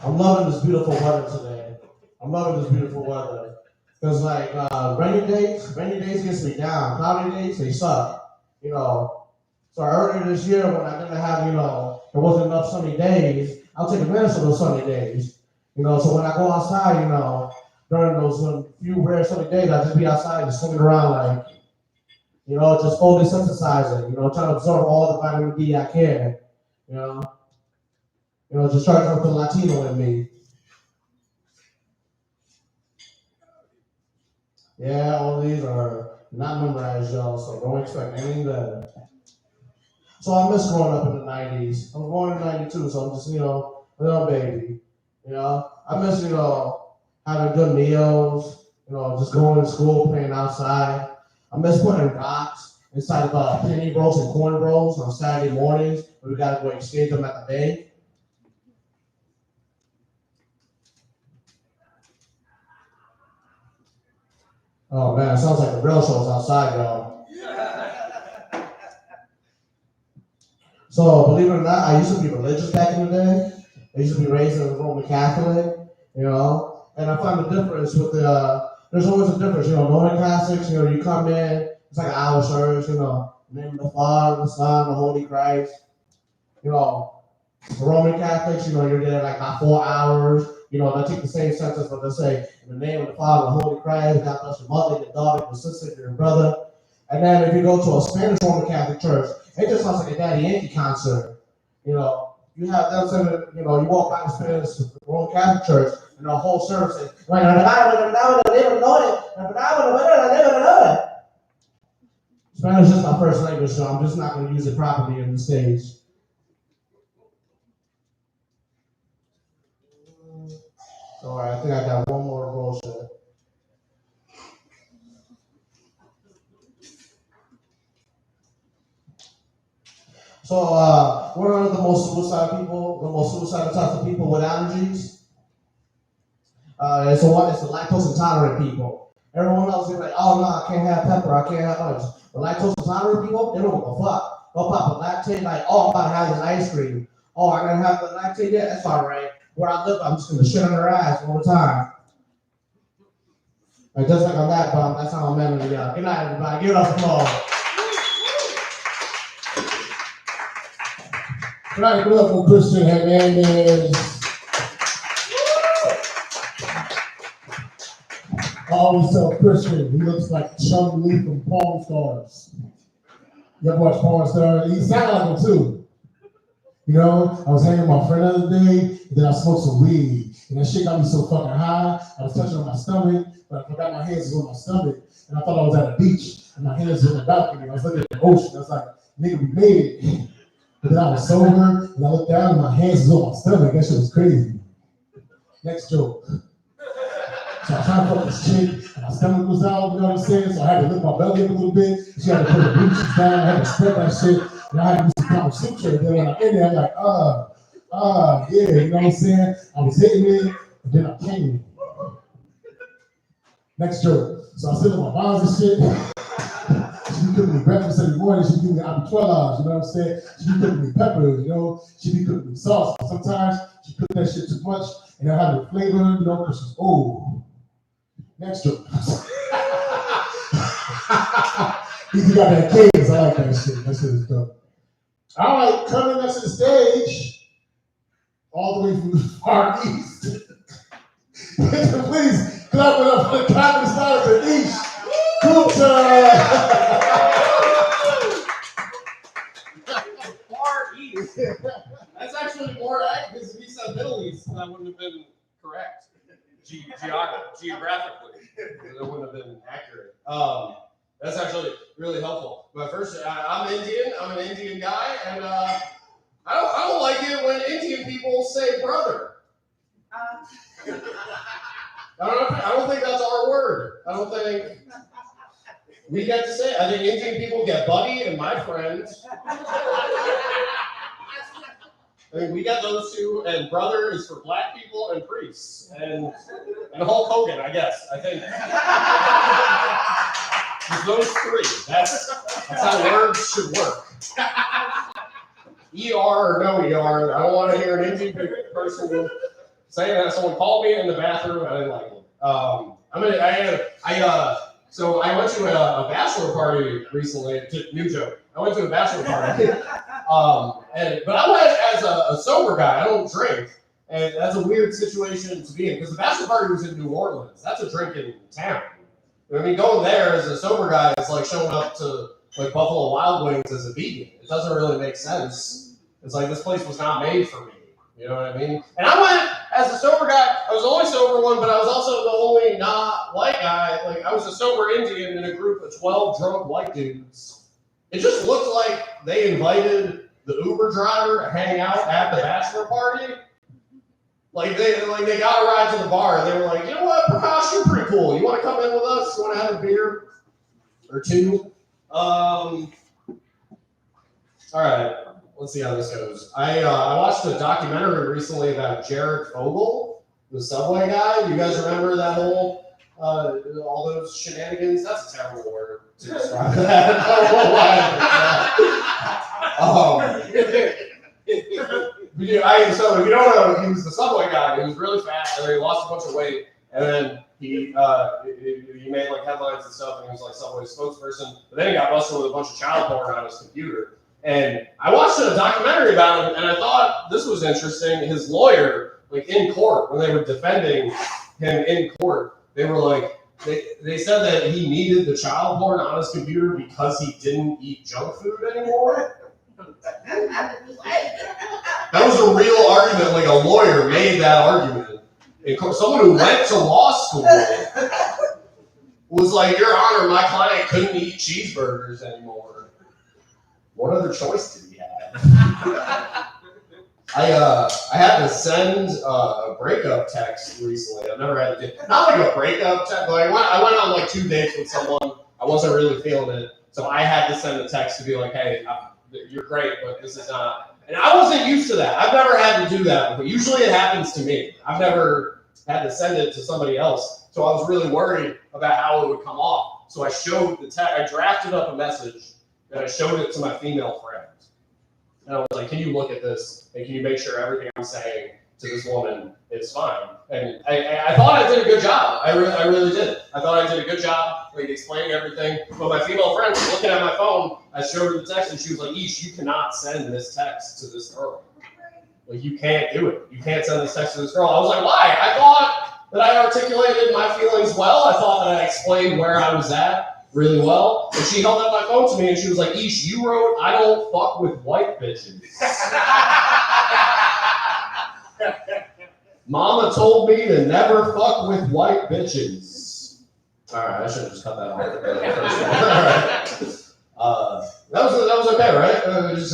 I'm loving this beautiful weather today. I'm loving this beautiful weather. Because like rainy days gets me down. Cloudy days, they suck. You know. So earlier this year when I didn't have, you know, there wasn't enough sunny days, I'll take advantage of those sunny days. You know, so when I go outside, you know, during those few rare sunny days, I just be outside and swinging around like, you know, just photosynthesizing, you know, trying to absorb all the vitamin D I can, you know. You know, just trying to put the Latino in me. Yeah, all these are not memorized, y'all, so don't expect anything better. So I miss growing up in the 90s. I was born in 92, so I'm just, you know, a little baby. You know, I miss, you know, having good meals, you know, just going to school, playing outside. I miss putting rocks inside of penny rolls and corn rolls on Saturday mornings when we got to go exchange them at the bank. Oh man, it sounds like the real show's outside, y'all. So believe it or not, I used to be religious back in the day. I used to be raised as a Roman Catholic, you know, and I find the difference with there's always a difference, you know, Roman Catholics, you know, you come in, it's like an hour service, you know, in the name of the Father, the Son, the Holy Christ, you know, the Roman Catholics, you know, you're there like about 4 hours, you know, they take the same sentence, but they say, in the name of the Father, the Holy Christ, God bless your mother, your daughter, your sister, your brother. And then if you go to a Spanish Roman Catholic church, it just sounds like a Daddy Yankee concert. You know, you have them saying, you know, you walk by the Spanish Roman Catholic church, and the whole service is, Spanish is my first language, so I'm just not going to use it properly in the stage. All right, I think I got one more bullshit. So, what are the most suicidal types of people with allergies? It's the lactose intolerant people. Everyone else is like, oh no, I can't have pepper, I can't have onions. The lactose intolerant people, they don't give a fuck. They'll pop a lactate like, oh, I'm about to have this ice cream. Oh, I gotta have the lactate yet? That's all right. Where I live, I'm just gonna shit on their ass all the time. Like, just like I'm that bum, that's how I'm mentally young. Good night, everybody. Give it up for applause.
Tonight, beautiful Christian Hernandez. I always tell Christian, he looks like Chum Lee from Pawn Stars. You ever watch Pawn Stars? He sounds like him too. You know, I was hanging with my friend the other day, and then I smoked some weed. And that shit got me so fucking high, I was touching on my stomach, but I forgot my hands was on my stomach. And I thought I was at a beach, and my hands were on the balcony. I was looking at the ocean. I was like, nigga, we made it. But then I was sober, and I looked down, and my hands was on my stomach. That shit was crazy. Next joke. So I was trying to fuck this chick, and my stomach was out, you know what I'm saying? So I had to lift my belly up a little bit. She had to put the breeches down, I had to spread that shit, and I had to do some kind of suture. Then when I'm in there, I'm like, yeah, you know what I'm saying? I was hitting it, and then I came. Next joke. So I sit with my moms and shit. She be cooking me breakfast every morning. She be giving me habichuelas, you know what I'm saying? She be cooking me peppers, you know? She be cooking me sauce. Sometimes she cook that shit too much, and I have the flavor, you know, because she's old. Next joke. He got that cadence. I like that shit. That shit is dope. All right, coming next to the stage, all the way from the far east. Please clap it up for the comedy stars of East.
Far East. That's actually more accurate. correct. Geographically. That wouldn't have been accurate. That's actually really helpful. But first, I'm Indian. I'm an Indian guy, and I don't like it when Indian people say brother. I don't think that's our word. I don't think we get to say it. I think Indian people get buddy and my friend. I think we got those two, and brother is for black people and priests, and Hulk Hogan, I guess. I think it's those three. That's how words should work. ER or no ER. I don't want to hear an Indian person saying that. Someone called me in the bathroom. I didn't like it. So I went to a bachelor party recently. New joke. I went to a bachelor party. But I went as a sober guy. I don't drink, and that's a weird situation to be in because the bachelor party was in New Orleans. That's a drinking town. I mean, going there as a sober guy is like showing up to like Buffalo Wild Wings as a vegan. It doesn't really make sense. It's like this place was not made for me. You know what I mean? And I went as a sober guy. I was the only sober one, but I was also the only not white guy. Like I was a sober Indian in a group of 12 drunk white dudes. It just looked like they invited the Uber driver to hang out at the bachelor party. Like they got a ride to the bar and they were like, you know what, Prakash, you're pretty cool. You want to come in with us? You want to have a beer or two? All right. Let's see how this goes. I watched a documentary recently about Jared Fogle, the Subway guy. You guys remember that whole all those shenanigans? That's a terrible word to describe that. I don't know why. So if you don't know, he was the Subway guy. He was really fat, and then he lost a bunch of weight, and then he made like headlines and stuff, and he was like Subway's spokesperson. But then he got busted with a bunch of child porn on his computer. And I watched a documentary about him, and I thought this was interesting. His lawyer, like in court, when they were defending him in court, they were like, they said that he needed the child porn on his computer because he didn't eat junk food anymore. That was a real argument. Like a lawyer made that argument in court. Someone who went to law school was like, "Your Honor, my client couldn't eat cheeseburgers anymore." What other choice did he have? I had to send a breakup text recently. I've never had to do not like a breakup text, but I went on like 2 dates with someone. I wasn't really feeling it, so I had to send a text to be like, "Hey, you're great, but this is not." And I wasn't used to that. I've never had to do that, but usually it happens to me. I've never had to send it to somebody else, so I was really worried about how it would come off. So I showed the text. I drafted up a message. And I showed it to my female friend. And I was like, can you look at this? And can you make sure everything I'm saying to this woman is fine? And I thought I did a good job. I really did. I thought I did a good job like explaining everything. But my female friend was looking at my phone. I showed her the text and she was like, Ish, you cannot send this text to this girl. Like, you can't do it. You can't send this text to this girl. I was like, why? I thought that I articulated my feelings well. I thought that I explained where I was at really well. And she held up my phone to me and she was like, Ish, you wrote, I don't fuck with white bitches. Mama told me to never fuck with white bitches. All right, I should have just cut that off. All right. That was okay, right? I just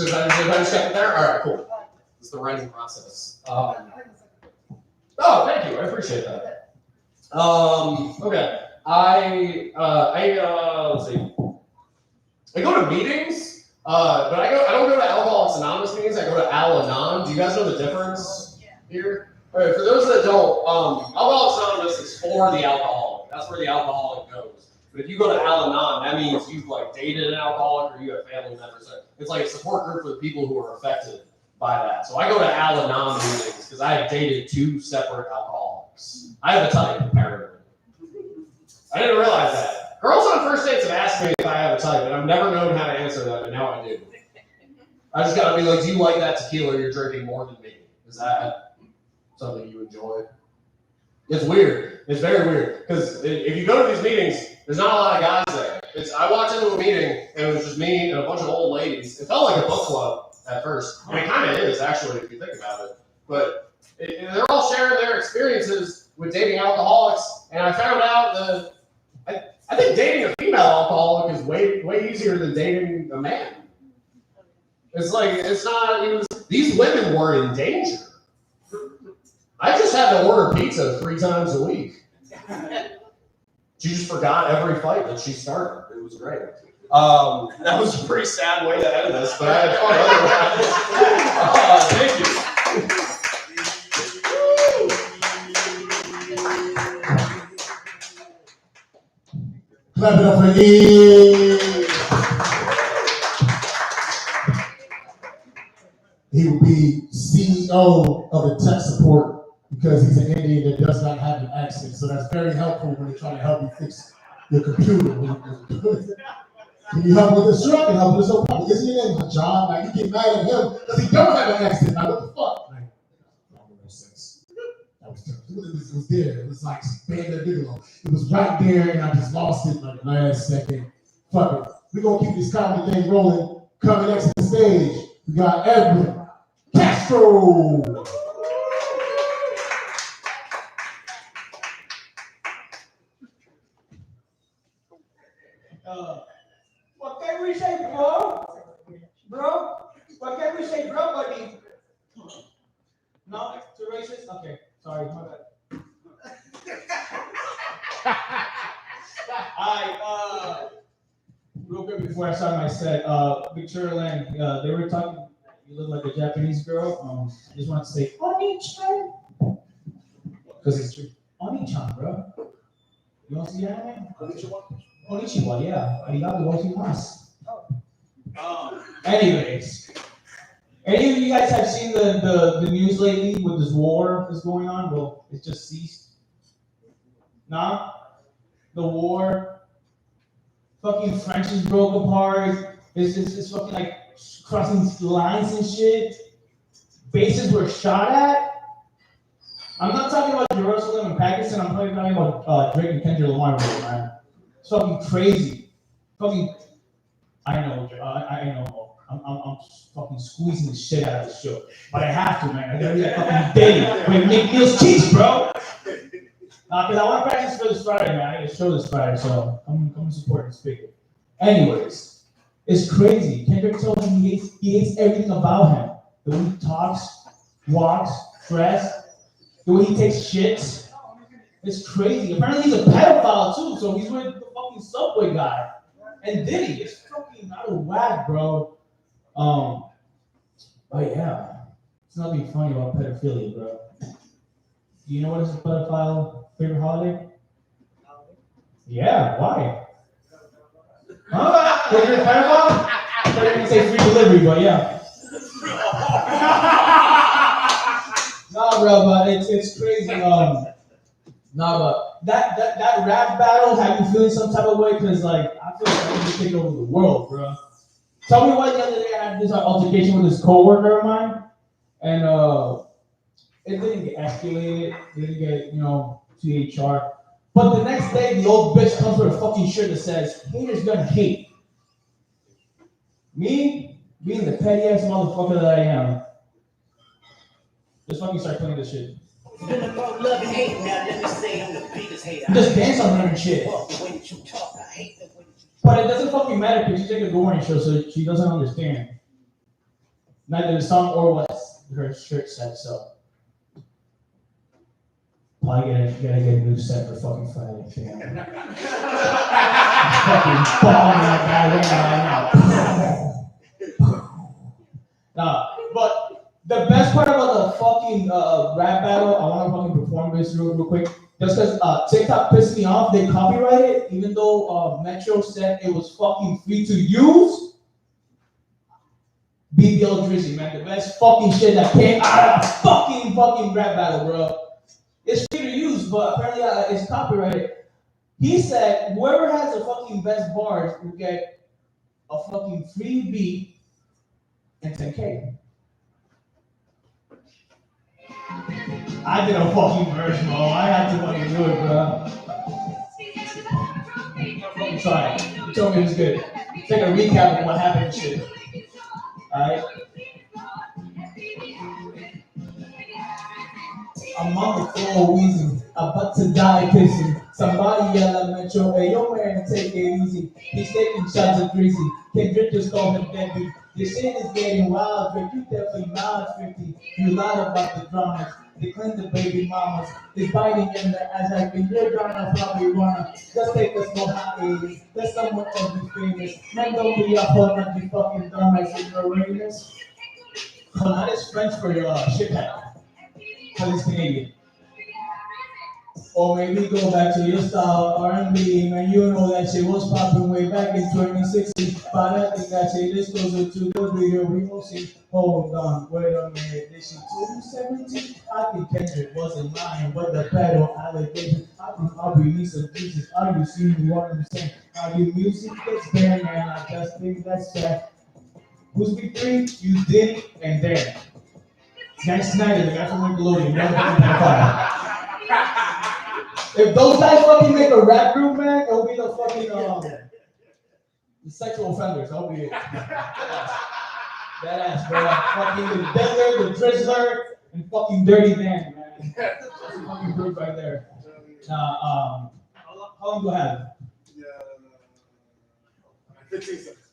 kept it there? All right, cool. It's the writing process. Oh, thank you. I appreciate that. Okay. Let's see. I go to meetings, but I don't go to Alcoholics Anonymous meetings. I go to Al-Anon. Do you guys know the difference here? All right, for those that don't, Alcoholics Anonymous is for the alcoholic. That's where the alcoholic goes. But if you go to Al-Anon, that means you've like dated an alcoholic or you have family members. It's like a support group for the people who are affected by that. So I go to Al-Anon meetings because I have dated 2 separate alcoholics. I have a type, apparently. I didn't realize that. Girls on first dates have asked me if I have a type, and I've never known how to answer that, but now I do. I just gotta be like, do you like that tequila you're drinking more than me? Is that something you enjoy? It's weird. It's very weird. Because if you go to these meetings, there's not a lot of guys there. I walked into a meeting, and it was just me and a bunch of old ladies. It felt like a book club at first. And it kind of is, actually, if you think about it. But
they're all sharing their experiences with dating alcoholics, and I found out that I think dating a female alcoholic is way easier than dating a man. It's like it's not even. These women were in danger. I just had to order pizza 3 times a week. She just forgot every fight that she started. It was great. That was a pretty sad way to end this, but I had fun otherwise. Thank you.
Clap it up for E. He will be CEO of the tech support because he's an Indian that does not have an accent. So that's very helpful when you're trying to help you fix your computer. Can you help with this? Sure, I can help with this. No problem. Isn't your name a job? Like, you get mad at him because he don't have an accent. Like, what the fuck? Like, that don't make sense. That was terrible. It was there. It was like Bandit Bigelow. It was right there, and I just lost it like last second. Fuck it. We're going to keep this comedy thing rolling. Coming next to the stage, we got Edwin Castro.
What can we say, bro? Bro? What can we say, bro, buddy? No? Too racist? Okay, sorry, my bad. Real quick before I start my set, Victoria Land, they were talking, you look like a Japanese girl. I just wanted to say, Oni-chan. Because it's true. Oni-chan, bro. You want to see anime? Konnichiwa, yeah. Arigato gozaimasu. Anyways, any of you guys have seen the news lately with this war that's going on? Well, it just ceased. Nah? The war. Fucking Frenches broke apart. It's fucking like crossing lines and shit. Bases were shot at. I'm not talking about Jerusalem and Pakistan. I'm talking about Drake and Kendrick Lamar, man. It's fucking crazy. Fucking, I know. I'm fucking squeezing the shit out of the show, but I have to, man. I gotta be like fucking daily with McNeil's cheeks, bro. Because I want to practice for this Friday, man. I got a show this Friday, so come and support and speak it. Anyways, it's crazy. Kendrick told him he hates everything about him. The way he talks, walks, dressed, the way he takes shits. It's crazy. Apparently he's a pedophile too, so he's with the fucking Subway guy. And Diddy, it's fucking out of whack, bro. But yeah, it's nothing funny about pedophilia, bro. Do you know what is a pedophile favorite holiday? Yeah, why? Huh? Because you're a pedophile? I thought you were gonna say free delivery, but yeah. Nah, bro, but it's crazy. Nah, but that rap battle had me feeling some type of way because like I feel like I'm gonna take over the world, bro. Tell me why the other day I had this altercation with this coworker of mine, and it didn't get escalated, it didn't get to HR. But the next day, the old bitch comes with a fucking shirt that says "Haters gonna hate." Me, being the petty ass motherfucker that I am, just fucking start playing this shit. Just dance on her and shit. But it doesn't fucking matter because she's like a Goring show, so she doesn't understand. Neither the song or what her shirt said, so. Probably gotta get a new set for fucking Friday. Fucking balling that guy right now. But the best part about the fucking rap battle, I want to fucking perform this real quick. Just because TikTok pissed me off, they copyrighted it, even though Metro said it was fucking free to use. BBL Drizzy, man, the best fucking shit that came out of a fucking rap battle, bro. It's free to use, but apparently it's copyrighted. He said whoever has the fucking best bars will get a fucking free beat and 10K. I did a fucking verse, bro. I had to fucking do it, bro. I'm sorry. You told me it was good. Take a recap of what happened and shit. Alright? I'm on the floor wheezing, about to die pissing. Somebody yell at Metro, hey yo man, take it easy. He's taking shots of greasy. Kendrick just called him deadbeat. This shit is getting wild, Drake. You definitely not 50. You lied about the dramas. They cleanse the baby mamas. They biting in the ass like you're gonna probably wanna just take a small hot 80s. Let someone else be famous. Man, don't be a whole not be fucking dumb like ignoramus. Oh, that is French for your shithead. Because it's Canadian. Or maybe go back to your style, R&B, man, you know that shit was popping way back in 2016. But I think that shit is closer to the video we will see. Hold on, wait a minute, this shit 2017? I think Kendrick wasn't lying, but the pedal allegation. I think I'll release some pieces. Are you seeing what I'm saying? Are you music that's bad, man? I just think that's bad. Who's big three? You did and then. Dan Snyder, the guy from Nickelodeon, never fucking fire. If those guys fucking make a rap group, man, it'll be the fucking the sexual offenders. That'll be it. That ass, bro. Fucking the Diddler, the Drizzler, and fucking Dirty Dan, man. That's a fucking group right there. How long do I have?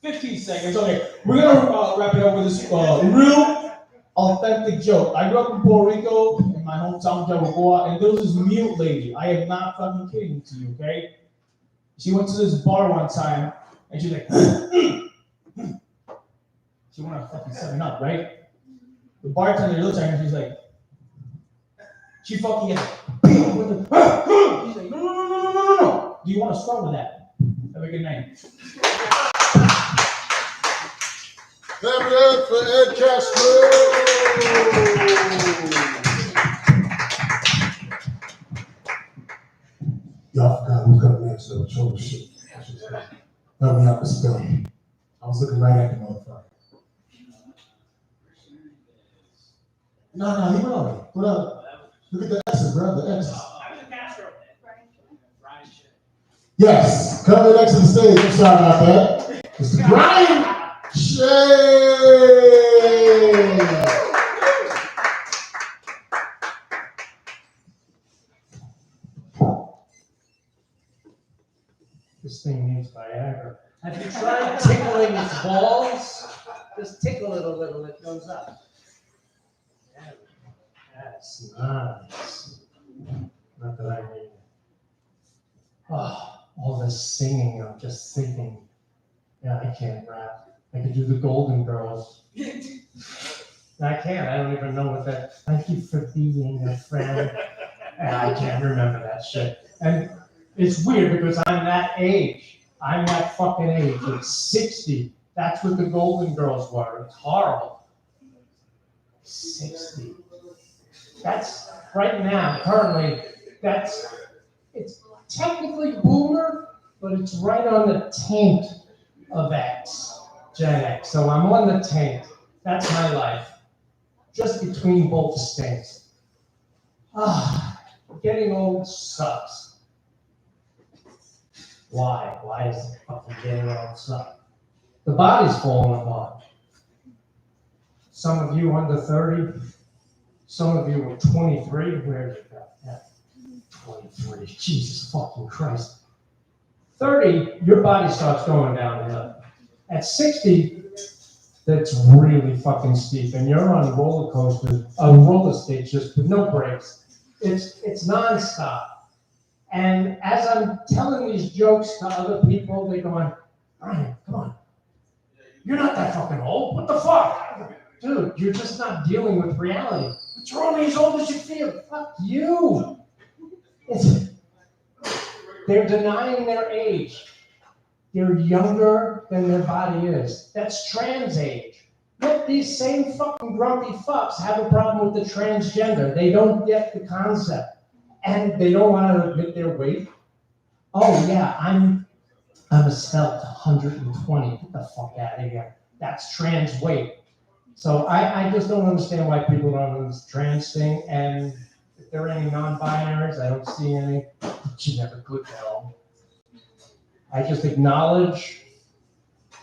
15 seconds. Okay, we're gonna wrap it up with this real, authentic joke. I grew up in Puerto Rico, in my hometown, Jarabacoa, and there was this mute lady. I am not fucking kidding to you, okay? She went to this bar one time, and she's like, she wanted to fucking 7-Up, right? The bartender looks at her, and she's like, she fucking gets beat with the, she's like, no. Do you want to start with that? Have a good night.
Clap it up for Ed Castro. Y'all forgot who's coming next, so show the shit. Help me out with spell. I was looking right at the motherfucker. No, he went on. What up? Look at the X's, bro. The X's. Yes, coming next to the stage. I'm sorry about that. Mr. Brian Shea.
This thing needs Viagra. Have you tried tickling its balls? Just tickle it a little, it goes up. Yeah, that's nice. Not that I mean. Oh, all this singing, I'm just thinking, yeah, I can't rap. I could do the Golden Girls. I can't, I don't even know what that, thank you for being a friend. I can't remember that shit. And it's weird because I'm that age. I'm that fucking age. It's 60. That's what the Golden Girls were. It's horrible. 60. That's, right now, currently, it's technically boomer, but it's right on the taint of X, Gen X. So I'm on the taint. That's my life. Just between both states. Getting old sucks. Why? Why is fucking getting old suck? The body's falling apart. Some of you under 30, some of you were 23. Where did you go? Yeah. 23. Jesus fucking Christ. 30, your body starts going downhill. At 60, that's really fucking steep, and you're on roller skates just with no brakes. It's nonstop. And as I'm telling these jokes to other people, they're going, Brian, come on. You're not that fucking old. What the fuck? Dude, you're just not dealing with reality. But you're only as old as you feel. Fuck you. They're denying their age. They're younger than their body is. That's trans age. Yet these same fucking grumpy fucks have a problem with the transgender. They don't get the concept. And they don't want to admit their weight. Oh yeah, I'm a svelte 120. Get the fuck out of here. That's trans weight. So I just don't understand why people don't know this trans thing. And if there are any non-binaries, I don't see any. You never could tell. I just acknowledge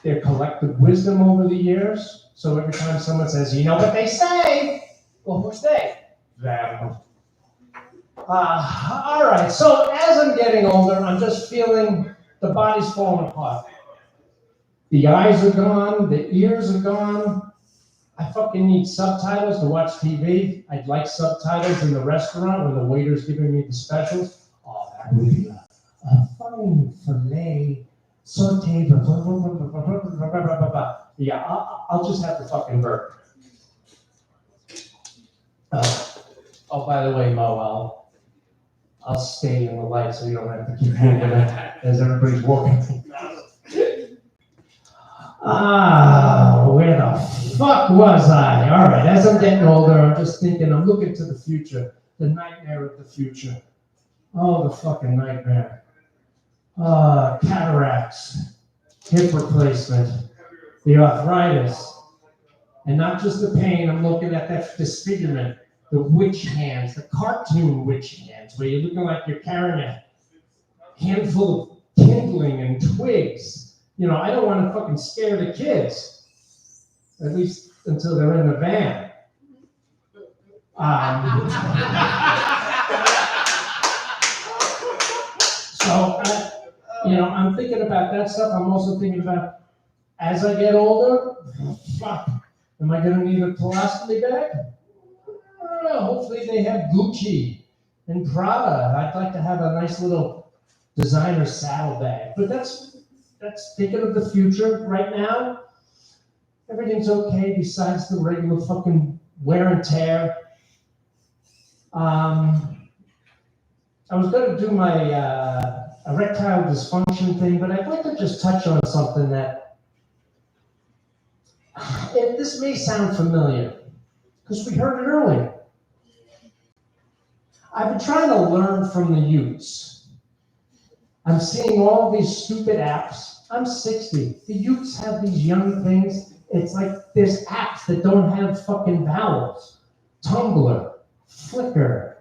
their collective wisdom over the years. So every time someone says, you know what they say? Well, who's they? Them. All right, so as I'm getting older, I'm just feeling the body's falling apart. The eyes are gone, the ears are gone. I fucking need subtitles to watch TV. I'd like subtitles in the restaurant when the waiter's giving me the specials. Oh, that would be a fine filet sauteed. Yeah, I'll just have the fucking burger. Oh, by the way, Mo, I'll stay in the light so you don't have to keep moving it as everybody's walking. Where the fuck was I? All right, as I'm getting older, I'm just thinking, I'm looking to the future, the nightmare of the future. Oh, the fucking nightmare. Cataracts, hip replacement, the arthritis, and not just the pain, I'm looking at that disfigurement, the witch hands, the cartoon witch hands, where you're looking like you're carrying a handful of kindling and twigs. You know, I don't want to fucking scare the kids, at least until they're in the van. So, I'm thinking about that stuff. I'm also thinking about, as I get older, fuck, am I going to need a colostomy bag? I don't know. Hopefully they have Gucci and Prada. I'd like to have a nice little designer saddlebag. But that's thinking of the future. Right now, everything's okay besides the regular fucking wear and tear. I was going to do my erectile dysfunction thing, but I'd like to just touch on something that, if this may sound familiar, because we heard it earlier. I've been trying to learn from the youths. I'm seeing all these stupid apps. I'm 60. The youths have these young things. It's like there's apps that don't have fucking vowels. Tumblr, Flickr,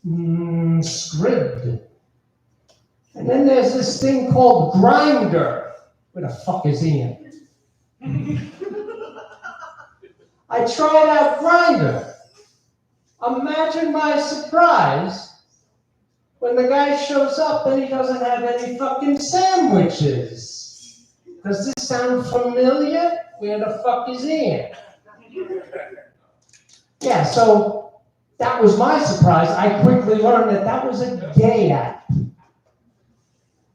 Scribd. And then there's this thing called Grindr. Where the fuck is Ian? I tried out Grindr. Imagine my surprise when the guy shows up and he doesn't have any fucking sandwiches. Does this sound familiar? Where the fuck is Ian? Yeah, so that was my surprise. I quickly learned that was a gay app.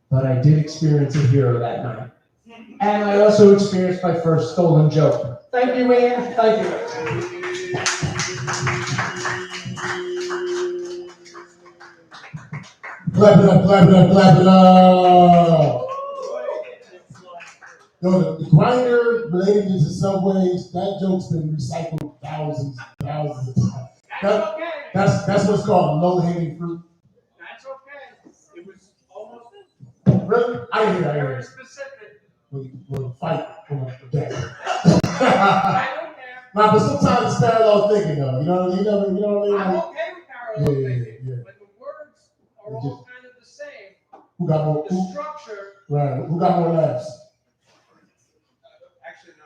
But I did experience a hero that night. And I also experienced my first stolen joke. Thank you, Ian. Thank you.
Clap it up, clap it up, clap it up. Yo, the Grindr related to subways, that joke's been recycled thousands of times. That's what's called low-hanging fruit.
That's okay. It was almost
Really? I didn't hear
very
that.
specific.
We'll fight for the day.
I don't care.
Nah, but sometimes it's parallel thinking, though. You know what I mean?
I'm okay with parallel thinking.
Yeah.
When the words are all kind of the same,
Who got more?
the structure.
Right. Who got more laughs?
Actually, no.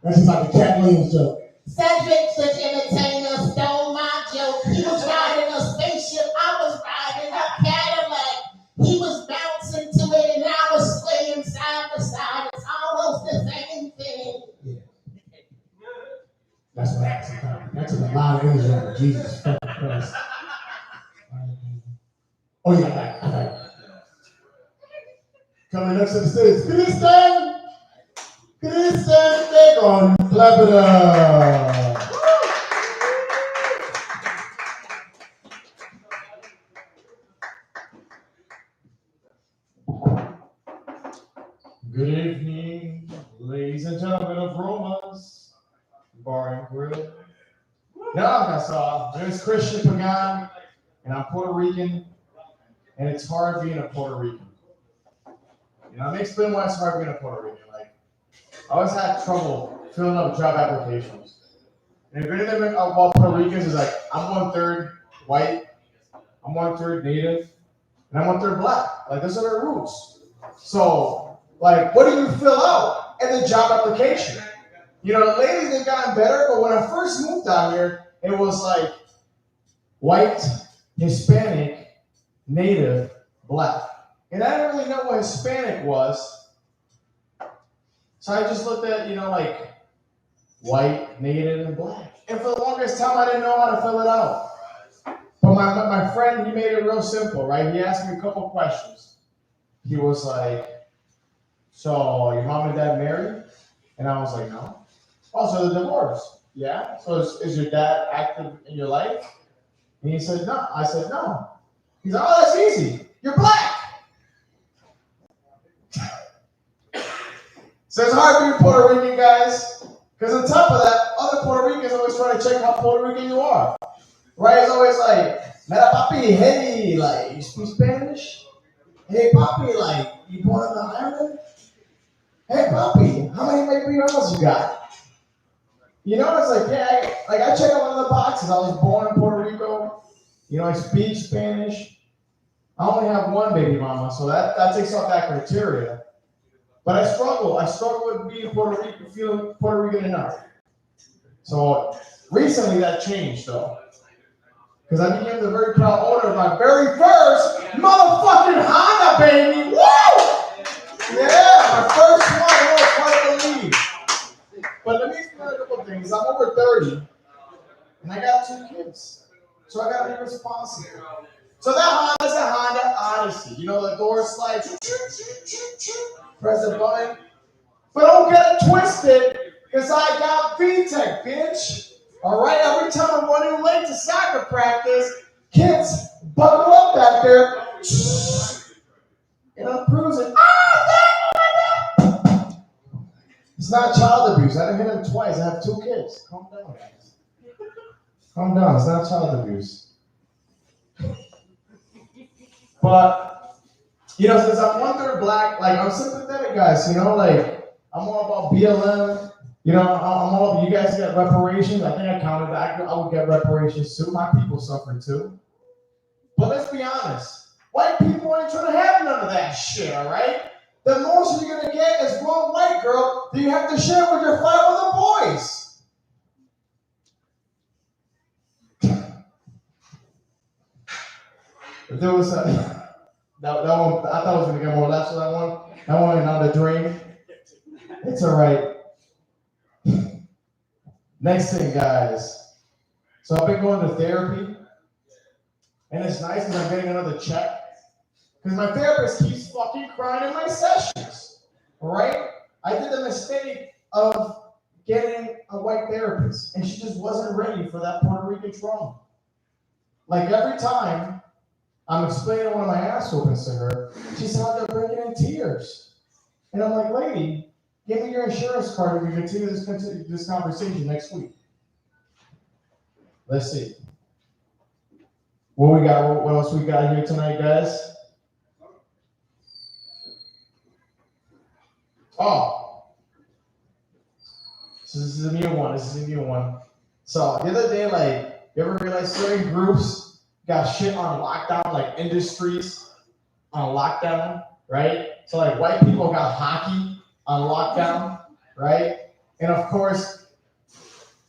That's just like a Cat Williams joke.
Cedric the Entertainer stole my joke. He was riding a spaceship, I was riding a Cadillac. He was bouncing to it and I was swaying side to side. It's almost the same thing.
Yeah. That's what happens sometimes. That took a lot of energy out of Jesus fucking Christ. Oh yeah, I got it. Coming next to the stage, Kristen Bacon, clap it up.
Good evening, ladies and gentlemen of Roma's Bar and Grill. Now, my name is Christian Pagan, and I'm Puerto Rican, and it's hard being a Puerto Rican. Let me explain why it's hard being a Puerto Rican. Like, I always had trouble filling out job applications. And if anything about Puerto Ricans is like, I'm 1/3 white, I'm 1/3 native, and I'm 1/3 black. Like, those are their roots. So, like, what do you fill out in the job application?
You know, the ladies have gotten better, but when I first moved out here, it was like white, Hispanic, Native, black. And I didn't really know what Hispanic was. So I just looked at, like white, Native, and black. And for the longest time, I didn't know how to fill it out. But my friend, he made it real simple, right? He asked me a couple questions. He was like, so your mom and dad married? And I was like, no. Oh, so they're divorced? Yeah. So is your dad active in your life? And he said, no. I said, no. He's like, oh, that's easy. You're black. So it's hard being Puerto Rican, guys. Because on top of that, other Puerto Ricans always try to check how Puerto Rican you are. Right? It's always like, mira papi, hey, like, you speak Spanish? Hey papi, like, you born on the island? Hey papi, how many baby mamas you got? You know, it's like, yeah, I check out one of the boxes. I was born in Puerto Rico. I speak Spanish. I only have one baby mama, so that takes off that criteria. But I struggle with being Puerto Rican, feeling Puerto Rican enough. So recently that changed though. Because I became the very proud owner of my very first motherfucking Honda, baby! Woo! Yeah, my first one, I was hard to believe. But let me explain a couple things. I'm over 30, and I got 2 kids. So I gotta be responsible. So that Honda's a Honda Odyssey. The door slides, press the button. But don't get it twisted, because I got VTEC, bitch. All right, every time I'm running late to soccer practice, kids buckle up back there, and I'm cruising. It's not child abuse. I didn't hit him twice. I have 2 kids. Calm down, guys. Calm down. It's not child abuse. But, since I'm 1/3 black, like, I'm sympathetic, guys. I'm all about BLM. I'm all, you guys get reparations. I think I counted that. I would get reparations too. My people suffer too. But let's be honest. White people ain't trying to have none of that shit, all right? The most you're going to get is one white girl that you have to share with your 5 other boys. If there was that one, I thought I was going to get more laughs for that one. That one went down the drain. It's all right. Next thing, guys. So I've been going to therapy, and it's nice because I'm getting another check. Because my therapist keeps fucking crying in my sessions. All right? I did the mistake of getting a white therapist, and she just wasn't ready for that Puerto Rican trauma. Like every time I'm explaining one of my ass whoopings to her, she's out there breaking in tears. And I'm like, lady, give me your insurance card and we continue this conversation next week. Let's see. What else we got here tonight, guys? Oh. So this is a new one. So the other day, you ever realize certain groups got shit on lockdown, like industries on lockdown, right? So white people got hockey on lockdown, right? And of course,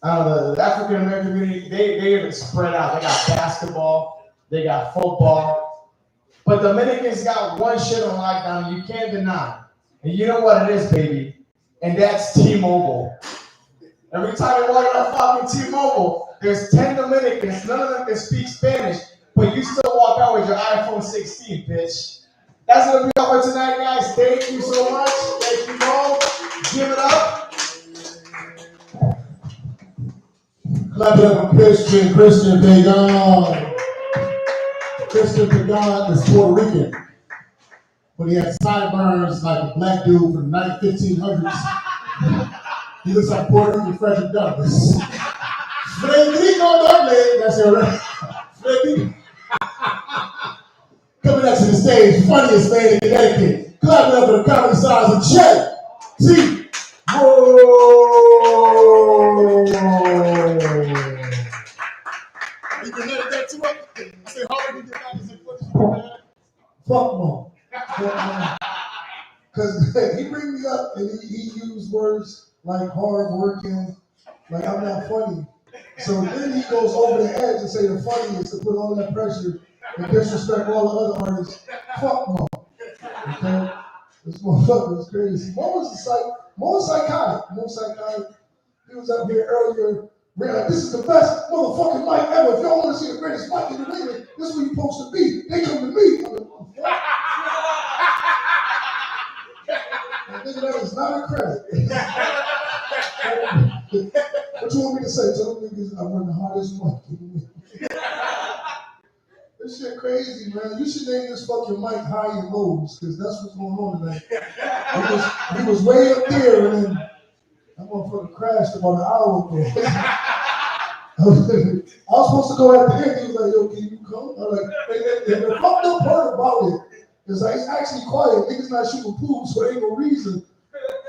the African American community, they are spread out. They got basketball, they got football. But Dominicans got one shit on lockdown you can't deny. And you know what it is, baby. And that's T-Mobile. Every time you walk on fucking T-Mobile, there's 10 Dominicans, none of them can speak Spanish, but you still walk out with your iPhone 16, bitch. That's gonna be all for tonight, guys. Thank you so much. Thank you all. Give it up.
Clap it up for Christian Pagan. Christian Pagan is Puerto Rican, but he has sideburns like a black dude from the 1500s. He looks like Puerto Rican Frederick Douglass. Frederico Douglass, that's it, right? Frederico. Coming up to the stage, funniest man in Connecticut. Clap it up for the comedy stars of J. T. Whoa! You can edit that too. I say, how did you get that? Fuck no. Because he bring me up and he used words like hard working, like I'm not funny. So then he goes over the edge and say the funny is to put all that pressure and disrespect all the other artists. Fuck Mo. Okay? This motherfucker is crazy. Mo was psychotic. He was up here earlier. This is the best motherfucking mic ever. If y'all want to see the greatest mic in the world, this is where you're supposed to be. They come to me. I'm like, nigga, that is not a credit. What you want me to say? Tell them niggas I run the hardest mic in the world. This shit crazy, man. You should name this fucking mic High and Lows, because that's what's going on tonight. He was way up there, and then that motherfucker crashed about an hour ago. I was supposed to go at the end. He was like, yo, can you come? I'm like, and the fucked up part about it is like, it's actually quiet. Niggas not shooting poop, so there ain't no reason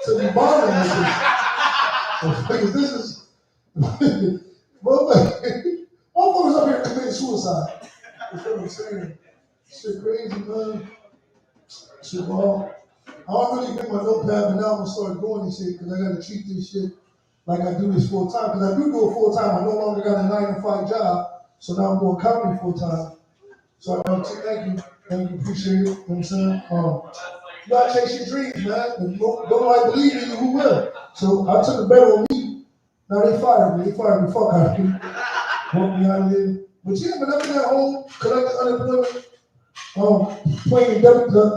to be bothering this. Because this is, motherfuckers up here committing suicide. That's what I'm saying. Shit crazy, man. Shit wrong. I don't really make my notepad, but now I'm gonna start doing this shit because I gotta treat this shit like I do this full time. Because I do it full time. I no longer got a 9-to-5 job, so now I'm doing comedy full time. So I gotta say thank you, appreciate it. You know what I'm saying? You gotta chase your dreams, man. If nobody believe in you, who will? So I took a bet on me. Now they fired me. Fuck out of me. Walked me out of there. But yeah, but I've been at home, collecting unemployment, playing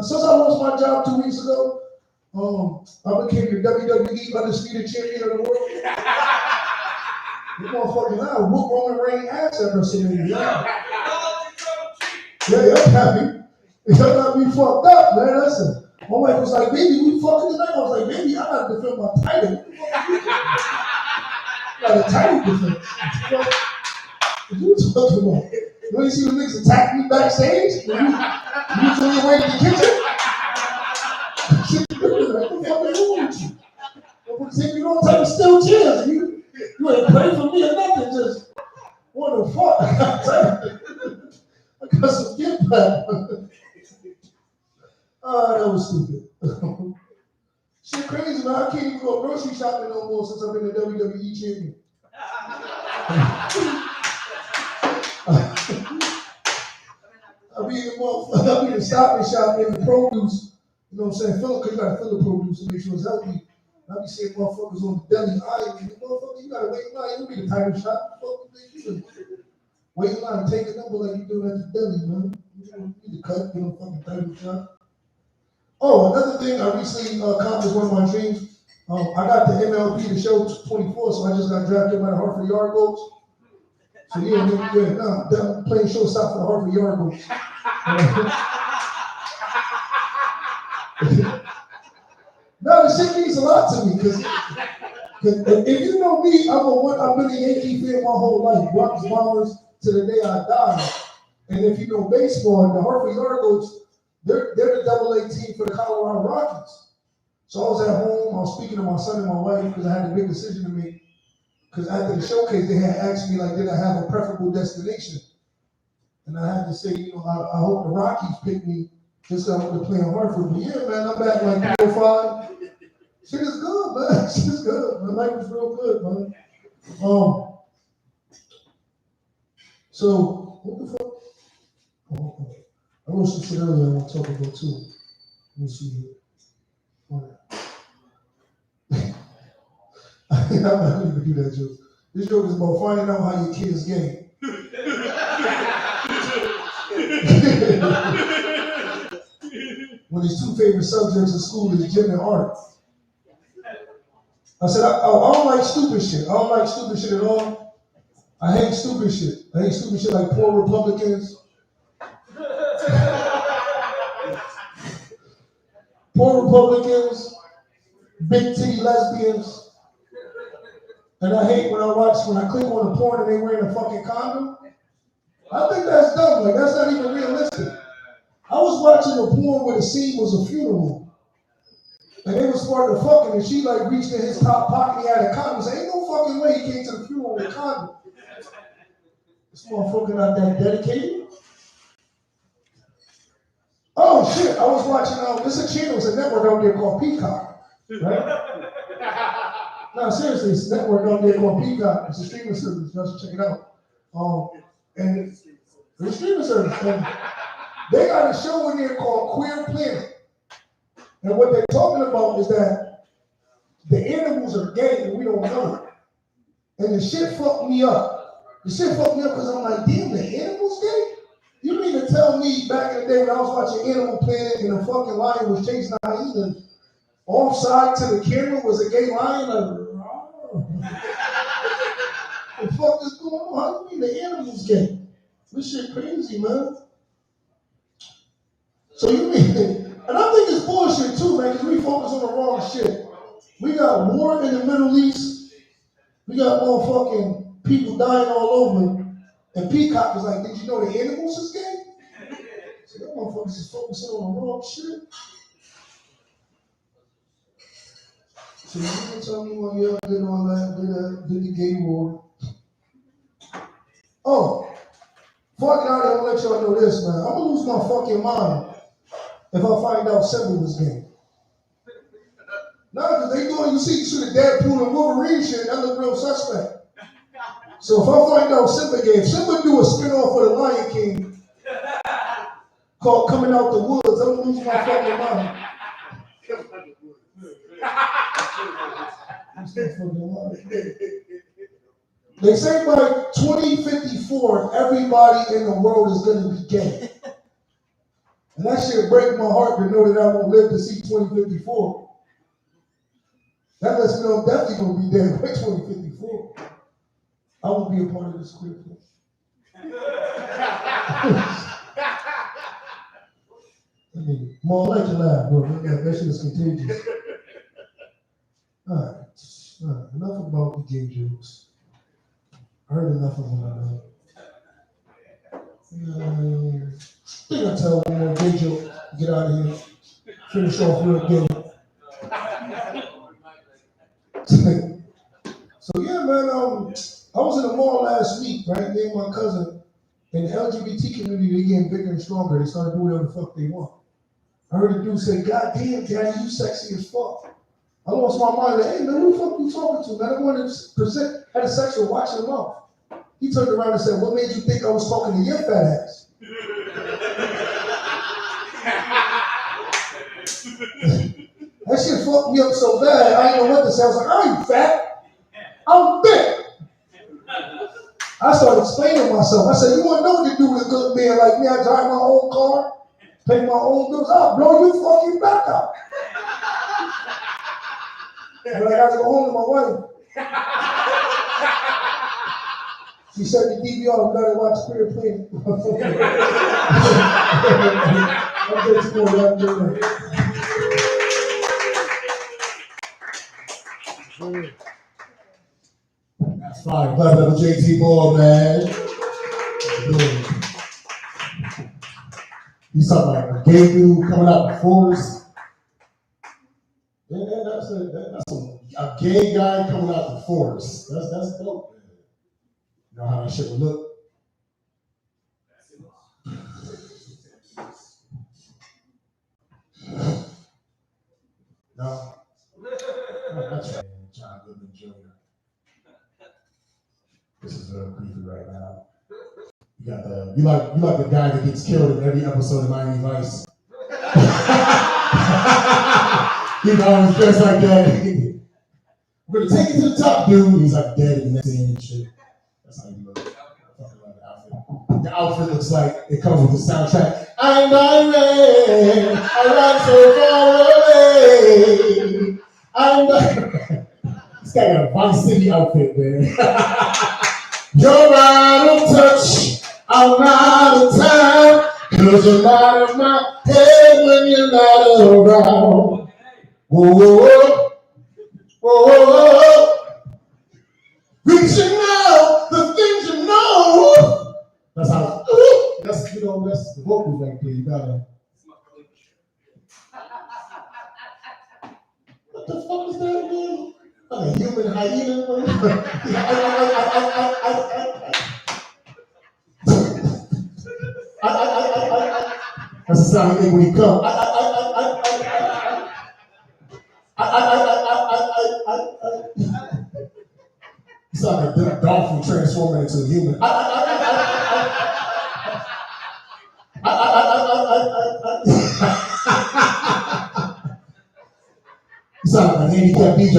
since I lost my job 2 weeks ago, I became the WWE Undisputed Champion of the world. You motherfucking now, whoop Roman Reigns ass at WrestleMania. Yeah, I'm happy. It got me fucked up, man. Listen, my wife was like, baby, we fucking tonight. I was like, baby, I gotta defend my title. What the fuck are you doing? Got a title defense. What you talking about? You ain't see the niggas attack me backstage? You was on your way to the kitchen? Shit, what the fuck is wrong with you? You don't take still chairs. You ain't pray for me or nothing. Just what the fuck? I got some get back. That was stupid. Shit crazy, man. I can't even go grocery shopping no more since I've been a WWE champion. I'll be in the stocking shop in the produce, you know what I'm saying? Because you gotta fill the produce to make sure it's healthy. I'll be seeing motherfuckers on the deli aisle. Motherfucker, you gotta wait in line. You don't be the title shop. Fuck you think you wait in line and take a number like you doing at the deli, man. You need to cut, get a fucking title shop. Oh, another thing, I recently accomplished one of my dreams. I got the MLB, the show 24, so I just got drafted by the Hartford Yard Goats. So I'm playing shortstop for the Hartford Yard Goats. No, the shit means a lot to me because if you know me, I've been a Yankee fan my whole life, Bronx Bombers to the day I die. And if you know baseball, the Hartford Yard Goats, they're the AA team for the Colorado Rockies. So I was at home, I was speaking to my son and my wife because I had a big decision to make. Because after the showcase, they had asked me, like, did I have a preferable destination? And I had to say, I hope the Rockies pick me just so I want to play in Hartford. But yeah, man, I'm back like 305. Shit is good, man. Shit is good. My life is real good, man. So, what the fuck? I wrote some shit earlier I want to talk about too. Let me see here. I'm not even do that joke. This joke is about finding out how your kid is gay. When his two favorite subjects in school is gym and art. I said, I don't like stupid shit. I don't like stupid shit at all. I hate stupid shit. I hate stupid shit like poor Republicans. Poor Republicans, big titty lesbians. And I hate when I click on the porn and they wearing a fucking condom. I think that's dumb. Like, that's not even realistic. I was watching a porn where the scene was a funeral. And they was starting to fucking, and she like reached in his top pocket, he had a condom. Said, ain't no fucking way he came to the funeral with a condom. This motherfucker not that dedicated. Oh shit, I was watching, there's a channel, it's a network out there called Peacock. Right? No, seriously, it's a network out there called Peacock. It's a streaming service. You should check it out. And it's a streaming service. And they got a show in there called Queer Planet. And what they're talking about is that the animals are gay and we don't know it. And the shit fucked me up. The shit fucked me up because I'm like, damn, the animals gay? You mean to tell me back in the day when I was watching Animal Planet and a fucking lion was chasing a hyena, offside to the camera was a gay lion? Like, what the fuck is going on? How do you mean the animals gay? This shit crazy, man. So you mean, and I think it's bullshit too, man, because we focus on the wrong shit. We got war in the Middle East. We got motherfucking people dying all over. And Peacock was like, did you know the animals is gay? So that motherfuckers is focusing on the wrong shit. So you can tell me when y'all did all that, did the gay war. Oh, fuck it out, I'm gonna let y'all know this, man. I'm gonna lose my fucking mind if I find out Simba was gay. No, because they doing, you see the Deadpool and Wolverine shit, that look real suspect. So if I find out Simba gay, if Simba do a spin-off of the Lion King called Coming Out the Woods, I'm gonna lose my fucking mind. They say by 2054, everybody in the world is gonna be gay. And that shit break my heart to know that I won't live to see 2054. That lets me know I'm definitely gonna be dead by 2054. I will be a part of this queer thing. More like to laugh, bro. That shit is contagious. All right. Enough about the gay jokes. I heard enough of them. I think I'll tell one more gay joke. Get out of here. Finish off real gay. So yeah, man. I was in the mall last week, right? Me and my cousin. And the LGBT community, they getting bigger and stronger. They started doing whatever the fuck they want. I heard a dude say, God damn, Daddy, you sexy as fuck. I lost my mind. Like, hey, man, who the fuck you talking to, man? I wanted to had a sexual watch your mouth. He turned around and said, what made you think I was talking to your fat ass? That shit fucked me up so bad, I didn't know what to say. I was like, I ain't fat. I'm thick. I started explaining myself. I said, you want to know what to do with a good man like me? I drive my own car, pay my own bills. I'll blow your fucking back out. And I got to go home to my wife. She said the DVR, we gotta watch Queer Planet. That's fine. Glad that was JT Moore, man. You talking about a gay dude coming out the forest? Yeah, that's a gay guy coming out the forest. That's dope, man. You know how that shit would look? No? That's right. John Goodman Jr. This is creepy right now. You got you like the guy that gets killed in every episode of Miami Vice. You know, he's dressed like that. We're gonna take it to the top, dude. He's like dead in the next scene and shit. That's how you look. The outfit looks like it comes with the soundtrack. I'm not ready. I run so far away. I'm not. This guy got a Vice City outfit, man. You're out of touch. I'm out of time. 'Cause you're out of my head when you're not around. Whoa, whoa, whoa. Whoa, whoa, whoa. Reaching out the things you know. That's how, that's the vocals right there. You gotta. What the fuck is that, man? Like a human hyena? That's the sound he make when he come. like a dolphin transforming into a human. You sound like a handicapped DJ.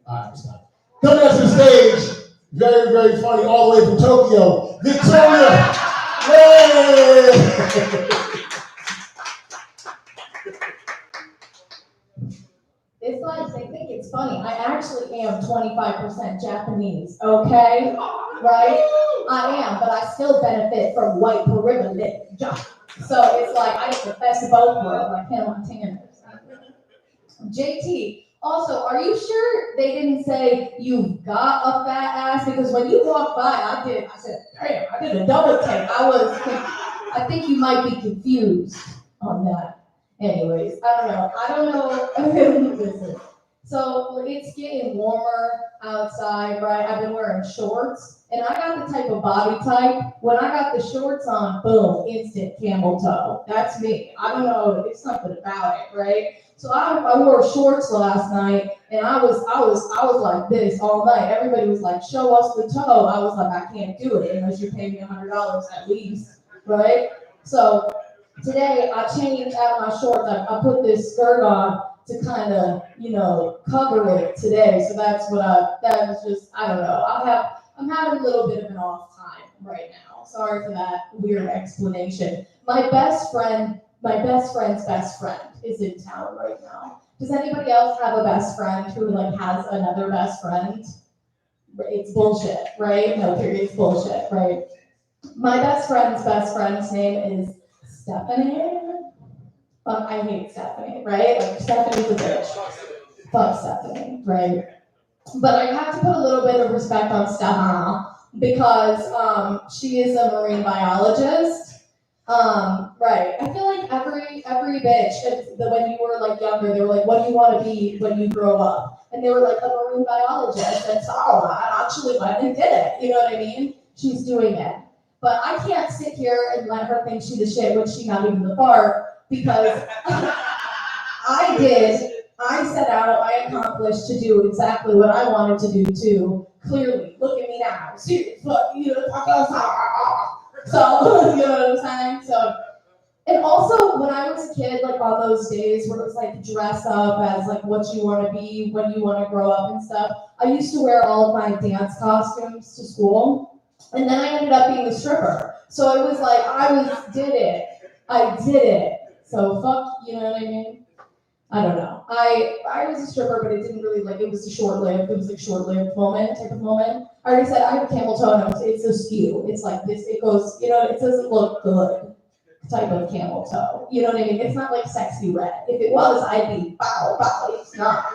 Alright, stop. Coming up to the stage, very, very funny, all the way from Tokyo, Victoria. Yay!
It's like they think it's funny. I actually am 25% Japanese, okay? Right? I am, but I still benefit from white privilege. So it's like I get the best of both worlds, like Hannah Montana. JT, also, are you sure they didn't say you've got a fat ass? Because when you walked by, I said, damn, I did a double take. I think you might be confused on that. Anyways, I don't know. Listen. So it's getting warmer outside, right? I've been wearing shorts, and I got the type of body type. When I got the shorts on, boom, instant camel toe. That's me. I don't know. It's something about it, right? So I wore shorts last night, and I was like this all night. Everybody was like, "Show us the toe." I was like, "I can't do it unless you pay me $100 at least, right?" So today I changed out of my shorts. I put this skirt on to kind of, cover it today. So that was just, I don't know. I'm having a little bit of an off time right now. Sorry for that weird explanation. My best friend's best friend is in town right now. Does anybody else have a best friend who has another best friend? It's bullshit, right? No, period, it's bullshit, right? My best friend's name is Stephanie. I hate Stephanie, right? Like, Stephanie's a bitch. Fuck Stephanie, right? But I have to put a little bit of respect on Stephanie because she is a marine biologist. Right. I feel like every bitch, when you were younger, they were like, "What do you want to be when you grow up?" And they were like, "A marine biologist." And so I actually went and did it. You know what I mean? She's doing it. But I can't sit here and let her think she the shit when she not even the fart, because I set out, I accomplished to do exactly what I wanted to do too. Clearly, look at me now. Serious, look, so, you know what I'm saying? So, and also when I was a kid, on those days where it was dress up as what you want to be when you want to grow up and stuff, I used to wear all of my dance costumes to school. And then I ended up being a stripper. So it was I did it. So fuck, you know what I mean? I don't know. I was a stripper, but it didn't really it was a short-lived moment, type of moment. I already said I have a camel toe, and it's a skew. It's like this, it goes, it doesn't look good type of camel toe. You know what I mean? It's not sexy red. If it was, I'd be bow, bow. It's not,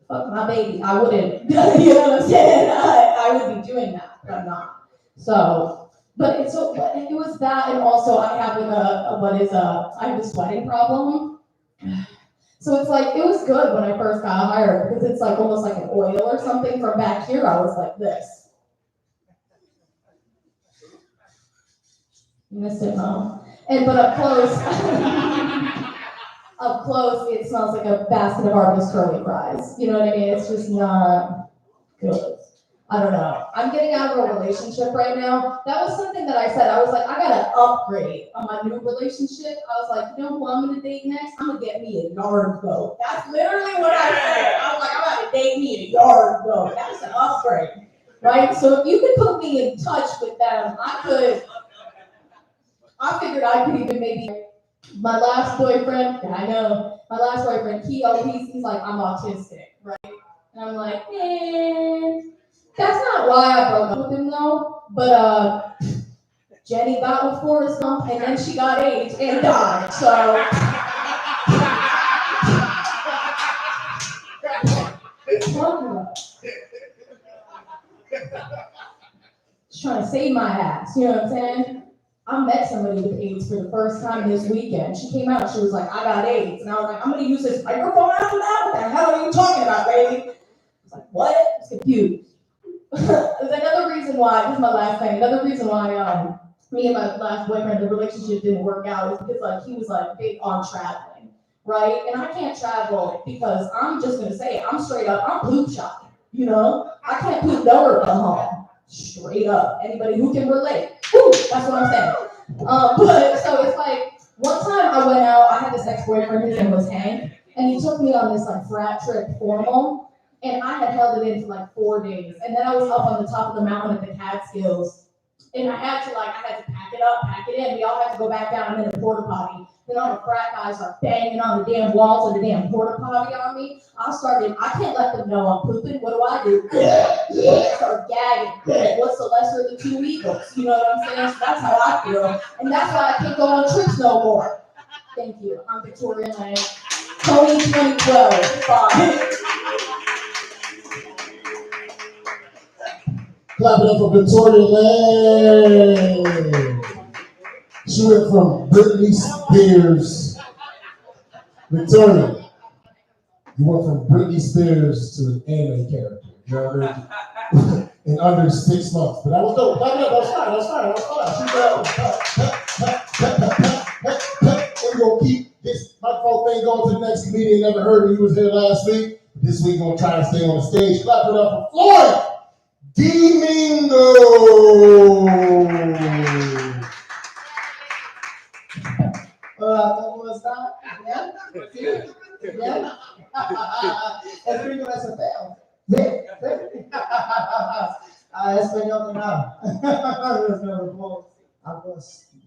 Fuck my baby, I wouldn't, you know what I'm saying? I would be doing that, but I'm not. So, but it was that, and also I have I have a sweating problem. So it's it was good when I first got hired, because it's almost like an oil or something. From back here, I was like this. You missed it, Mom. But up close, it smells like a basket of Arby's curly fries. You know what I mean? It's just not good. I don't know. I'm getting out of a relationship right now. That was something that I said. I was like, I gotta upgrade on my new relationship. I was like, who I'm gonna date next? I'm gonna get me a yard goat. That's literally what I said. I was like, I'm gonna date me a yard goat. That's an upgrade, right? So if you could put me in touch with them, I figured I could even maybe. My last boyfriend, he's like, I'm autistic, right? And I'm like, that's not why I broke up with him though. But Jenny got with Forrest Gump, and then she got AIDS and died. So just trying to save my ass, you know what I'm saying? I met somebody with AIDS for the first time this weekend. She came out, she was like, I got AIDS. And I was like, I'm going to use this microphone after that? What the hell are you talking about, baby? I was like, what? I was confused. There's another reason why, this is my last thing, another reason why me and my last boyfriend, the relationship didn't work out is because he was big on traveling. right? And I can't travel because I'm just gonna say it, I'm straight up, I'm poop shy, you know? I can't poop nowhere but home, straight up. Anybody who can relate, woo, that's what I'm saying. But so it's like, one time I went out, I had this ex-boyfriend, his name was Hank, and he took me on this like frat trip formal, and I had held it in for like 4 days. And then I was up on the top of the mountain at the Catskills, and I had to pack it up, pack it in. We all had to go back down. I'm in the porta potty. Then all the frat guys are banging on the damn walls of the damn porta potty on me. I can't let them know I'm pooping. What do? Start gagging. What's the lesser of the two evils? You know what I'm saying? So that's how I feel. And that's why I can't go on trips no more. Thank you. I'm Victoria Lang. Tony 2012. Bye.
Clap it up for Victoria Lane. She went from Britney Spears. Victoria, you went from Britney Spears to an anime character. You know what I mean? In under 6 months. But that was dope. Clap it up. That was fine. And we're going to keep this microphone thing going to the next comedian. Never heard him. He was here last week. This week, we're going to try to stay on the stage. Clap it up for Floyd Domingo.
¿Cómo está? ¿Bien? ¿Sí? ¿Bien? El gringo es feo. ¿Sí? ¿Sí? Español no.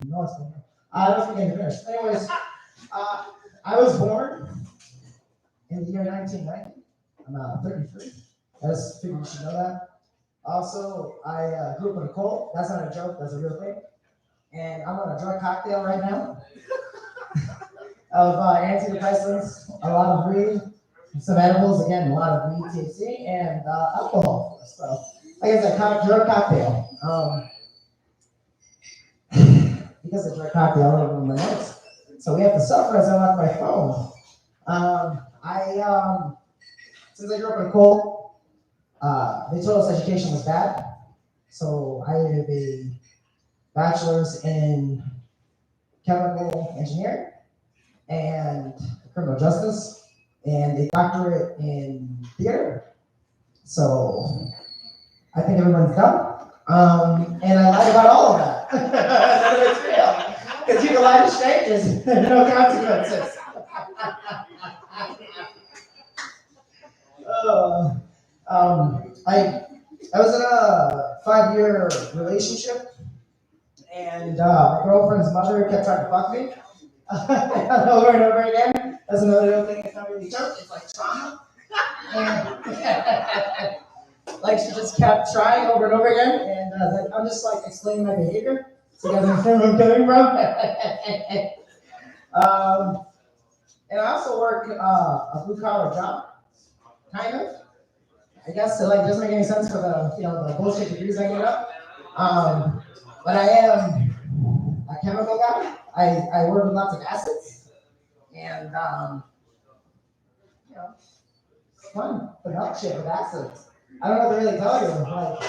No español. I don't speak English. Anyways, I was born in the year 1990. I'm 33. I just figured you should know that. Also, I grew up in a cult. That's not a joke. That's a real thing. And I'm on a drug cocktail right now of antidepressants, a lot of weed, some edibles, again, a lot of weed, THC, and alcohol. So, like I said, drug cocktail. Because of drug cocktail, I don't remember my notes. So we have to suffer as I lock my phone. Since I grew up in a cult, they told us education was bad. So I have a bachelor's in chemical engineering and criminal justice, and a doctorate in theater. So I think everyone's dumb. And I lied about all of that. None of it's real. Because you can lie to strangers, no consequences. I was in a 5-year relationship, and my girlfriend's mother kept trying to fuck me over and over again. That's another real thing. It's not really true. It's like trauma. And like she just kept trying over and over again, and I'm just like explaining my behavior so you guys understand where I'm coming from. And I also work a blue collar job, kind of. I guess it like doesn't make any sense for the bullshit degrees I get up. But I am a chemical guy. I work with lots of acids, and it's fun. The milkshake with acids. I don't know what to really tell you. Like,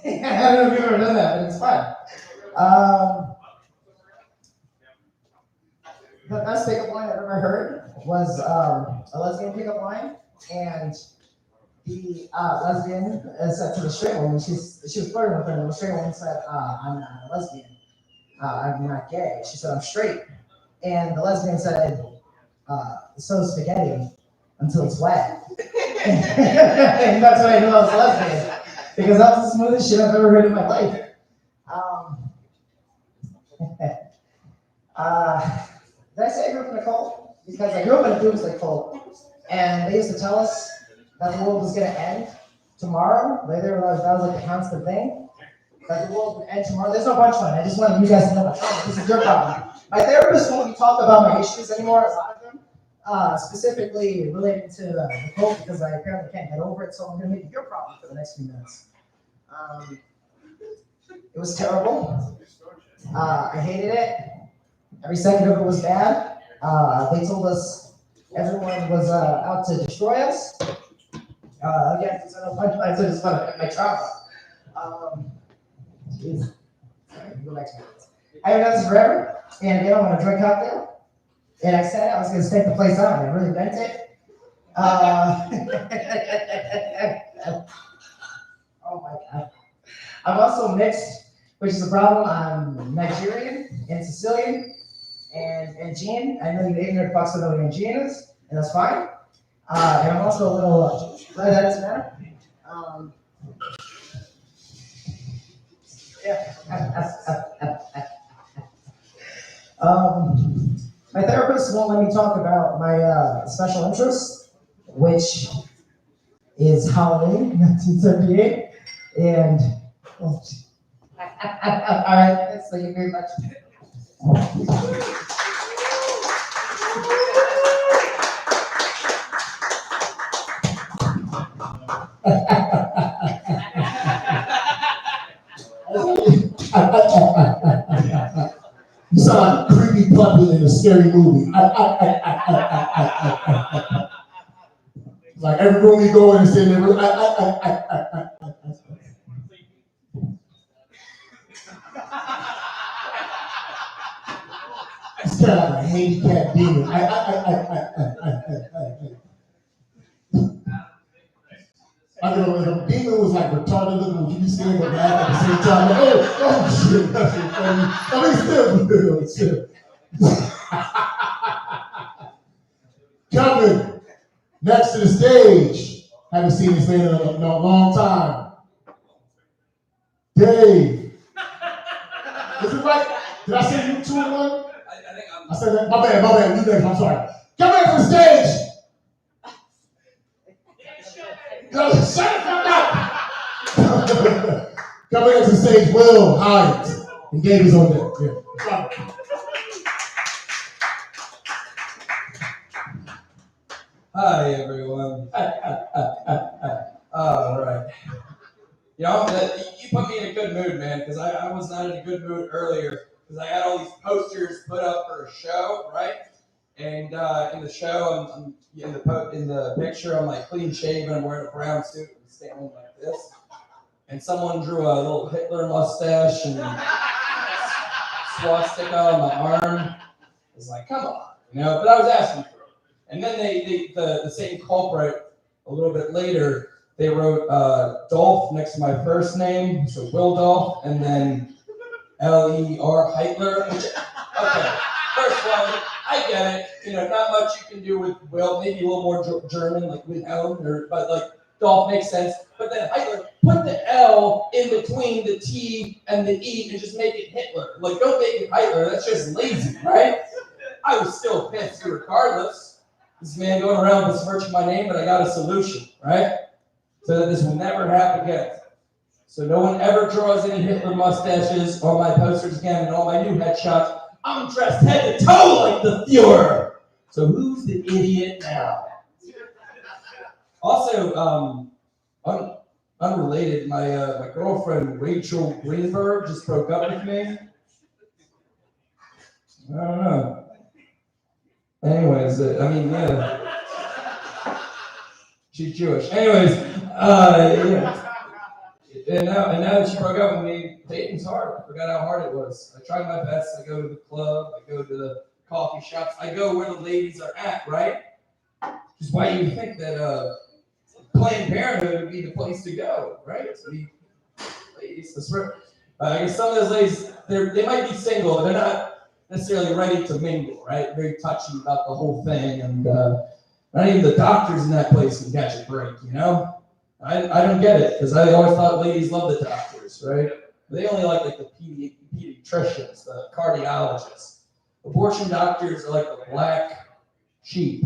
I don't know if you've ever done that, but it's fun. The best pickup line I've ever heard was a lesbian pickup line, and the lesbian said to the straight woman, she was flirting with her, and the straight woman said, I'm not a lesbian. I'm not gay. She said, I'm straight. And the lesbian said, so spaghetti until it's wet. And that's why I knew I was a lesbian. Because that was the smoothest shit I've ever heard in my life. Did I say I grew up in a cult? Because I grew up in a doomsday cult. And they used to tell us that the world was going to end tomorrow. Later, that was like the constant thing. That the world would end tomorrow. There's no punchline. I just wanted you guys to know my trauma. This is your problem. My therapist won't talk about my issues anymore, a lot of them, specifically related to the cult, because I apparently can't get over it. So I'm going to make it your problem for the next few minutes. It was terrible. I hated it. Every second of it was bad. They told us everyone was out to destroy us. Again, since I don't punchline, so I just want to my trauma. Jeez. Sorry, go back to my notes. I haven't done this forever, and they don't want to drink cocktail.
And I said I was going to stake the place out, and I really meant it. Oh my God. I'm also mixed, which is a problem. I'm Nigerian and Sicilian and Aegean. I know you ignorant fucks don't know what Aegean is, and that's fine. And I'm also a little, that doesn't matter. My therapist won't let me talk about my special interest, which is Halloween 1978. And, all right, thank you very much.
You sound like a creepy puppet in a scary movie. Like every room you go in, it's in there. It's kind of like a handicapped demon. I don't know, if a demon was like retarded looking, would you be scared but laugh at the same time? Like, oh shit, that's so funny. I mean, still, Coming next to the stage, haven't seen this man in a long time. Dave. Is it right? Did I say you 2 in 1? I said that. My bad. You next. I'm sorry. Come here to the stage. Shut the fuck up. Coming next to the stage, Will Hines. And Dave is on there. Yeah.
Hi, everyone. All right. You know, you put me in a good mood, man, because I was not in a good mood earlier because I had all these posters put up for a show, right? And in the show, I'm in the picture, I'm like clean shaven, I'm wearing a brown suit, and standing like this. And someone drew a little Hitler mustache and swastika on my arm. It's like, come on, you know. But I was asking for it. And then the same culprit, a little bit later, they wrote Dolph next to my first name, so Will Dolph, and then L-E-R, Heitler. Okay, first one, I get it. You know, not much you can do with Will, maybe a little more German, like Wilhelm, but like Dolph makes sense. But then Heitler, put the L in between the T and the E and just make it Hitler. Like, don't make it Heitler, that's just lazy, right? I was still pissed regardless. This man going around besmirching my name, but I got a solution, right? So that this will never happen again. So no one ever draws any Hitler mustaches on my posters again and all my new headshots. I'm dressed head to toe like the Fuhrer. So who's the idiot now? Also, unrelated, my girlfriend Rachel Greenberg just broke up with me. I don't know. Anyways, yeah. She's Jewish. Anyways, yeah. And now that she broke up with me, dating's hard. I forgot how hard it was. I try my best. I go to the club. I go to the coffee shops. I go where the ladies are at, right? Which is why you think that Planned Parenthood would be the place to go, right? To be ladies. I guess some of those ladies, they might be single. They're not necessarily ready to mingle, right? Very touchy about the whole thing, and not even the doctors in that place can catch a break, you know? I don't get it, because I always thought ladies love the doctors, right? They only like the pediatricians, the cardiologists. Abortion doctors are like the black sheep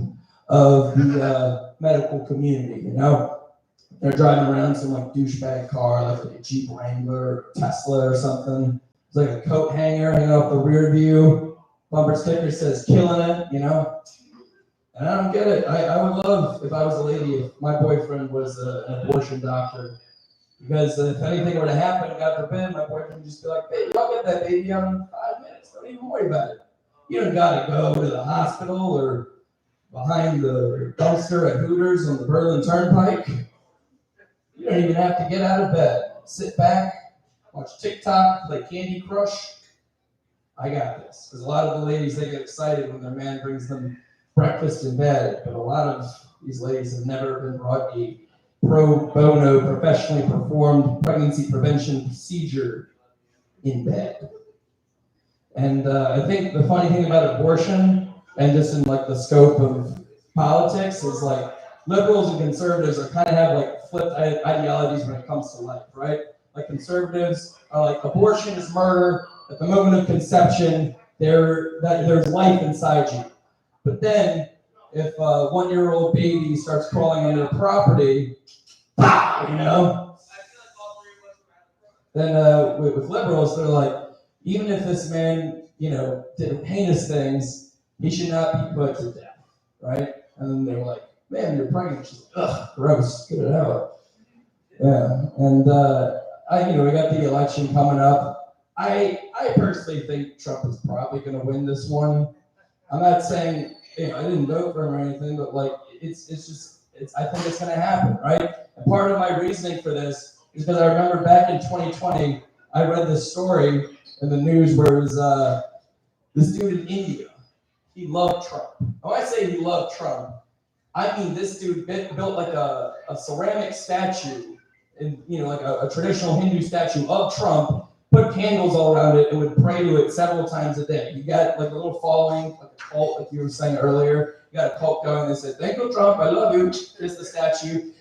of the medical community, you know? They're driving around some like douchebag car, like a Jeep Wrangler or Tesla or something. It's like a coat hanger hanging off the rear view. Bumper sticker says killing it, you know? And I don't get it. I would love, if I was a lady, if my boyfriend was an abortion doctor. Because if anything were to happen, God forbid, my boyfriend would just be like, baby, I'll get that baby out in 5 minutes. Don't even worry about it. You don't got to go to the hospital or behind the dumpster at Hooters on the Berlin Turnpike. You don't even have to get out of bed. Sit back, watch TikTok, play Candy Crush. I got this. Because a lot of the ladies, they get excited when their man brings them breakfast in bed, but a lot of these ladies have never been brought a pro bono, professionally performed pregnancy prevention procedure in bed. And I think the funny thing about abortion, and just in like the scope of politics, is like liberals and conservatives are kind of have like flipped ideologies when it comes to life, right? Like conservatives are like abortion is murder. At the moment of conception, there's life inside you. But then, if a 1-year-old baby starts crawling on your property, you know, then with liberals, they're like, even if this man, you know, did heinous things, he should not be put to death, right? And then they're like, man, you're pregnant. She's like, ugh, gross, get it out. Yeah, and we got the election coming up. I personally think Trump is probably going to win this one. I'm not saying, you know, I didn't vote for him or anything, but like, I think it's going to happen, right? And part of my reasoning for this is because I remember back in 2020, I read this story in the news where it was this dude in India. He loved Trump. When I say he loved Trump, I mean this dude built like a ceramic statue, and you know, like a traditional Hindu statue of Trump, put candles all around it, and would pray to it several times a day. You got like a little following, like a cult, like you were saying earlier. You got a cult going. They said, "Thank you, Trump. I love you." Here's the statue.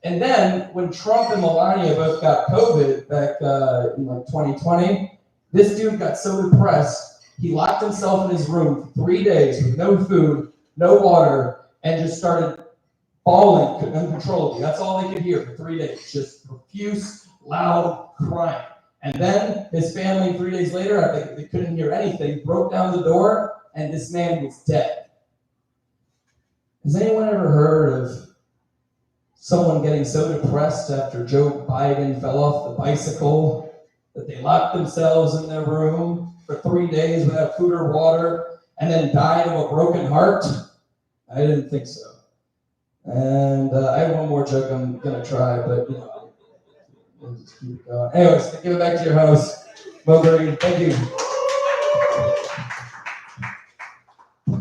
And then when Trump and Melania both got COVID back in like 2020, this dude got so depressed, he locked himself in his room for 3 days with no food, no water, and just started bawling uncontrollably. That's all they could hear for 3 days, just profuse, loud crying. And then his family, 3 days later, I think they couldn't hear anything, broke down the door, and this man was dead. Has anyone ever heard of someone getting so depressed after Joe Biden fell off the bicycle that they locked themselves in their room for 3 days without food or water and then died of a broken heart? I didn't think so. And I have one more joke I'm going to try, but you know, we'll just keep it going. Anyways, give it back to your host, Mo Green. Thank you.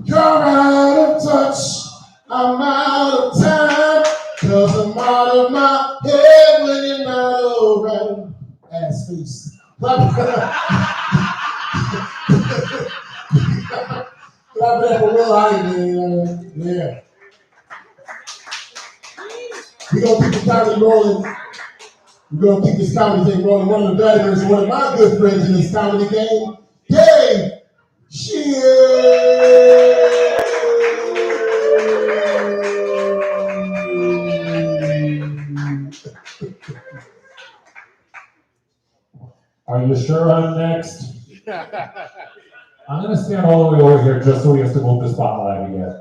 You're out of touch, I'm out of time, 'cause I'm out of my head when you're not around. Ass face. Clap it up for Will Hyde, yeah. We're going to keep the comedy rolling. We're going to keep this comedy thing rolling. One of the veterans, one of my good friends in this comedy game, Dave Shear.
Are you sure I'm next? I'm going to stand all the way over here just so he has to move the spotlight again.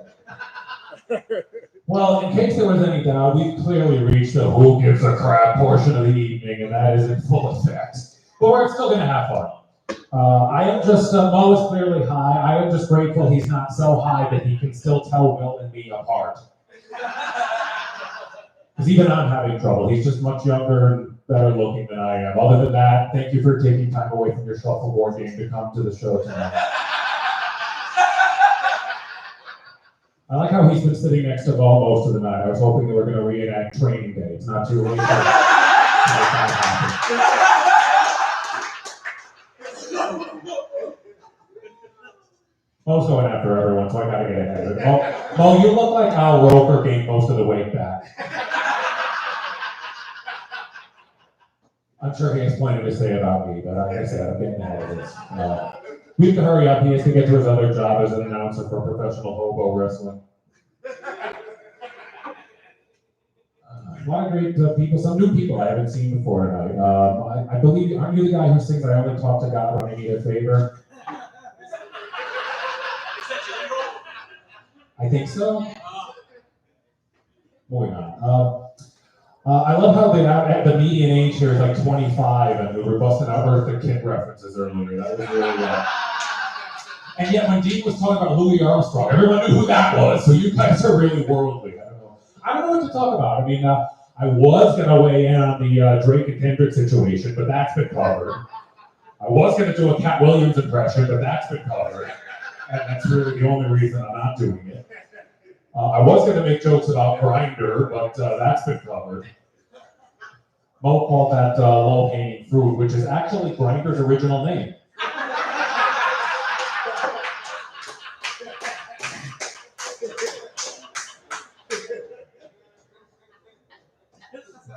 Well, in case there was any doubt, we've clearly reached the who gives a crap portion of the evening, and that is in full effect. But we're still going to have fun. I am just, Mo is clearly high. I am just grateful he's not so high that he can still tell Will and me apart. Because even I'm having trouble. He's just much younger and better looking than I am. Other than that, thank you for taking time away from your shuffleboard game to come to the show tonight. I like how he's been sitting next to Mo most of the night. I was hoping that we're going to reenact Training Day. It's not too late. Mo's going after everyone, so I got to get ahead of it. Mo, you look like Al Roker gained most of the weight back. I'm sure he has plenty to say about me, but like I said, I'm getting ahead of this. We have to hurry up. He has to get to his other job as an announcer for professional hobo wrestling. I want to greet people, some new people I haven't seen before tonight. I believe, aren't you the guy who sings I Only Talk to God When I Need a Favor? I think so. Moving on. I love how the median age here is like 25, and we were busting out Eartha Kitt references earlier. That was really good. And yet, when Dean was talking about Louis Armstrong, everyone knew who that was. So you guys are really worldly. I don't know what to talk about. I mean, I was going to weigh in on the Drake and Kendrick situation, but that's been covered. I was going to do a Cat Williams impression, but that's been covered. And that's really the only reason I'm not doing it. I was going to make jokes about Grindr, but that's been covered. Mo called that low-hanging fruit, which is actually Grindr's original name.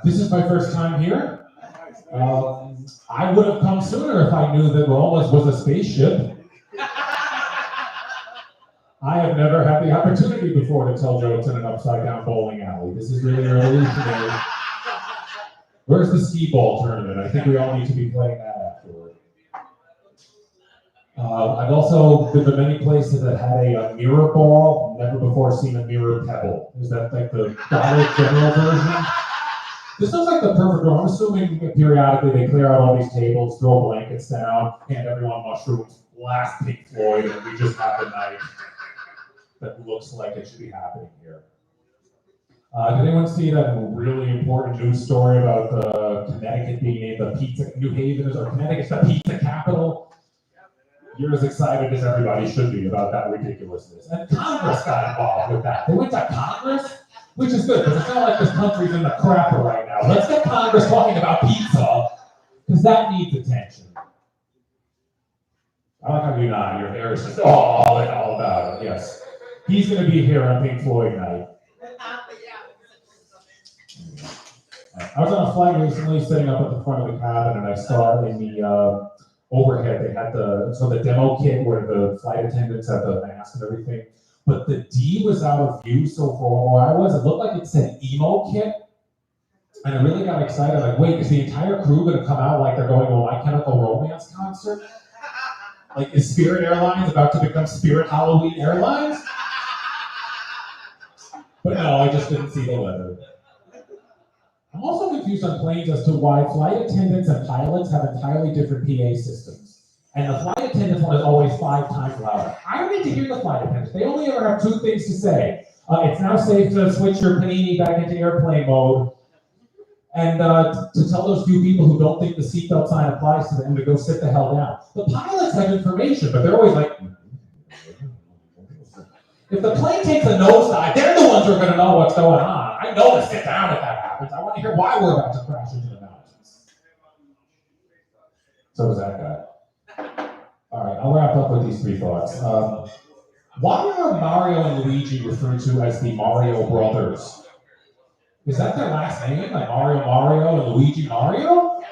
This is my first time here. I would have come sooner if I knew that Rome was a spaceship. I have never had the opportunity before to tell jokes in an upside-down bowling alley. This is really revolutionary. Where's the skee ball tournament? I think we all need to be playing that afterward. I've also been to many places that had a mirror ball. Never before seen a mirror pebble. Is that like the Dollar General version? This looks like the perfect room. I'm assuming periodically they clear out all these tables, throw blankets down, hand everyone mushrooms, blast Pink Floyd, and we just have a night that looks like it should be happening here. Did anyone see that really important news story about Connecticut being named the pizza, New Haven, or Connecticut's the pizza capital? You're as excited as everybody should be about that ridiculousness. And Congress got involved with that. They went to Congress, which is good, because it's not like this country's in the crapper right now. Let's get Congress talking about pizza, because that needs attention. I like how you nod. Your hair is just all about it, yes. He's going to be here on Pink Floyd night. I was on a flight recently, sitting up at the front of the cabin, and I saw in the overhead, they had the demo kit where the flight attendants had the mask and everything, but the D was out of view, so for where I was, it looked like it said emo kit, and I really got excited, like, wait, is the entire crew going to come out like they're going to a My Chemical Romance concert? Like, is Spirit Airlines about to become Spirit Halloween Airlines? But no, I just didn't see the letter. I'm also confused on planes as to why flight attendants and pilots have entirely different PA systems. And the flight attendants one is always 5 times louder. I don't need to hear the flight attendants. They only ever have 2 things to say. It's now safe to switch your panini back into airplane mode. And to tell those few people who don't think the seatbelt sign applies to them to go sit the hell down. The pilots have information, but they're always like, if the plane takes a nosedive, they're the ones who are going to know what's going on. I know to sit down if that happens. I want to hear why we're about to crash into the mountains. So does that guy. All right, I'll wrap up with these 3 thoughts. Why are Mario and Luigi referred to as the Mario Brothers? Is that their last name? Like Mario and Luigi Mario?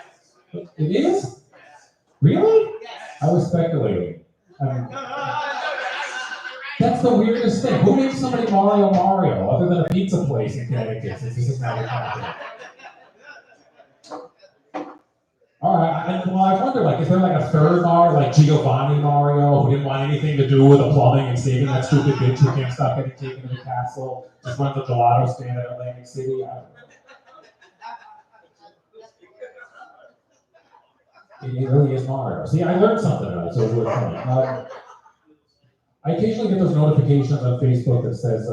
It is? Really? I was speculating. That's the weirdest thing. Who named somebody Mario other than a pizza place in Connecticut? Since this is now the content. All right, well, I wonder, like, is there like a third Mario, like Giovanni Mario, who didn't want anything to do with the plumbing and saving that stupid bitch who can't stop getting taken to the castle, just runs a gelato stand at Atlantic City? I don't know. It really is Mario. See, I learned something tonight, so it was funny. I occasionally get those notifications on Facebook that says,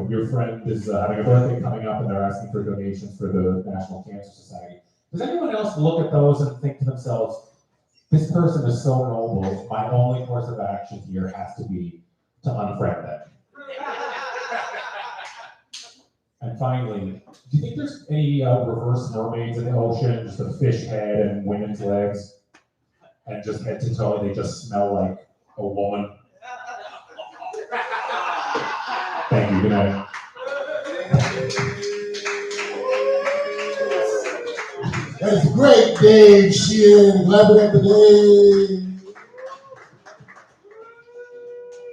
your friend is having a birthday coming up and they're asking for donations for the National Cancer Society. Does anyone else look at those and think to themselves, this person is so noble, my only course of action here has to be to unfriend them? And finally, do you think there's any reverse mermaids in the ocean, just a fish head and women's legs, and just head to toe, they just smell like a woman? Thank you, good night.
That's great, Dave Sheehan. Clap it up for Dave.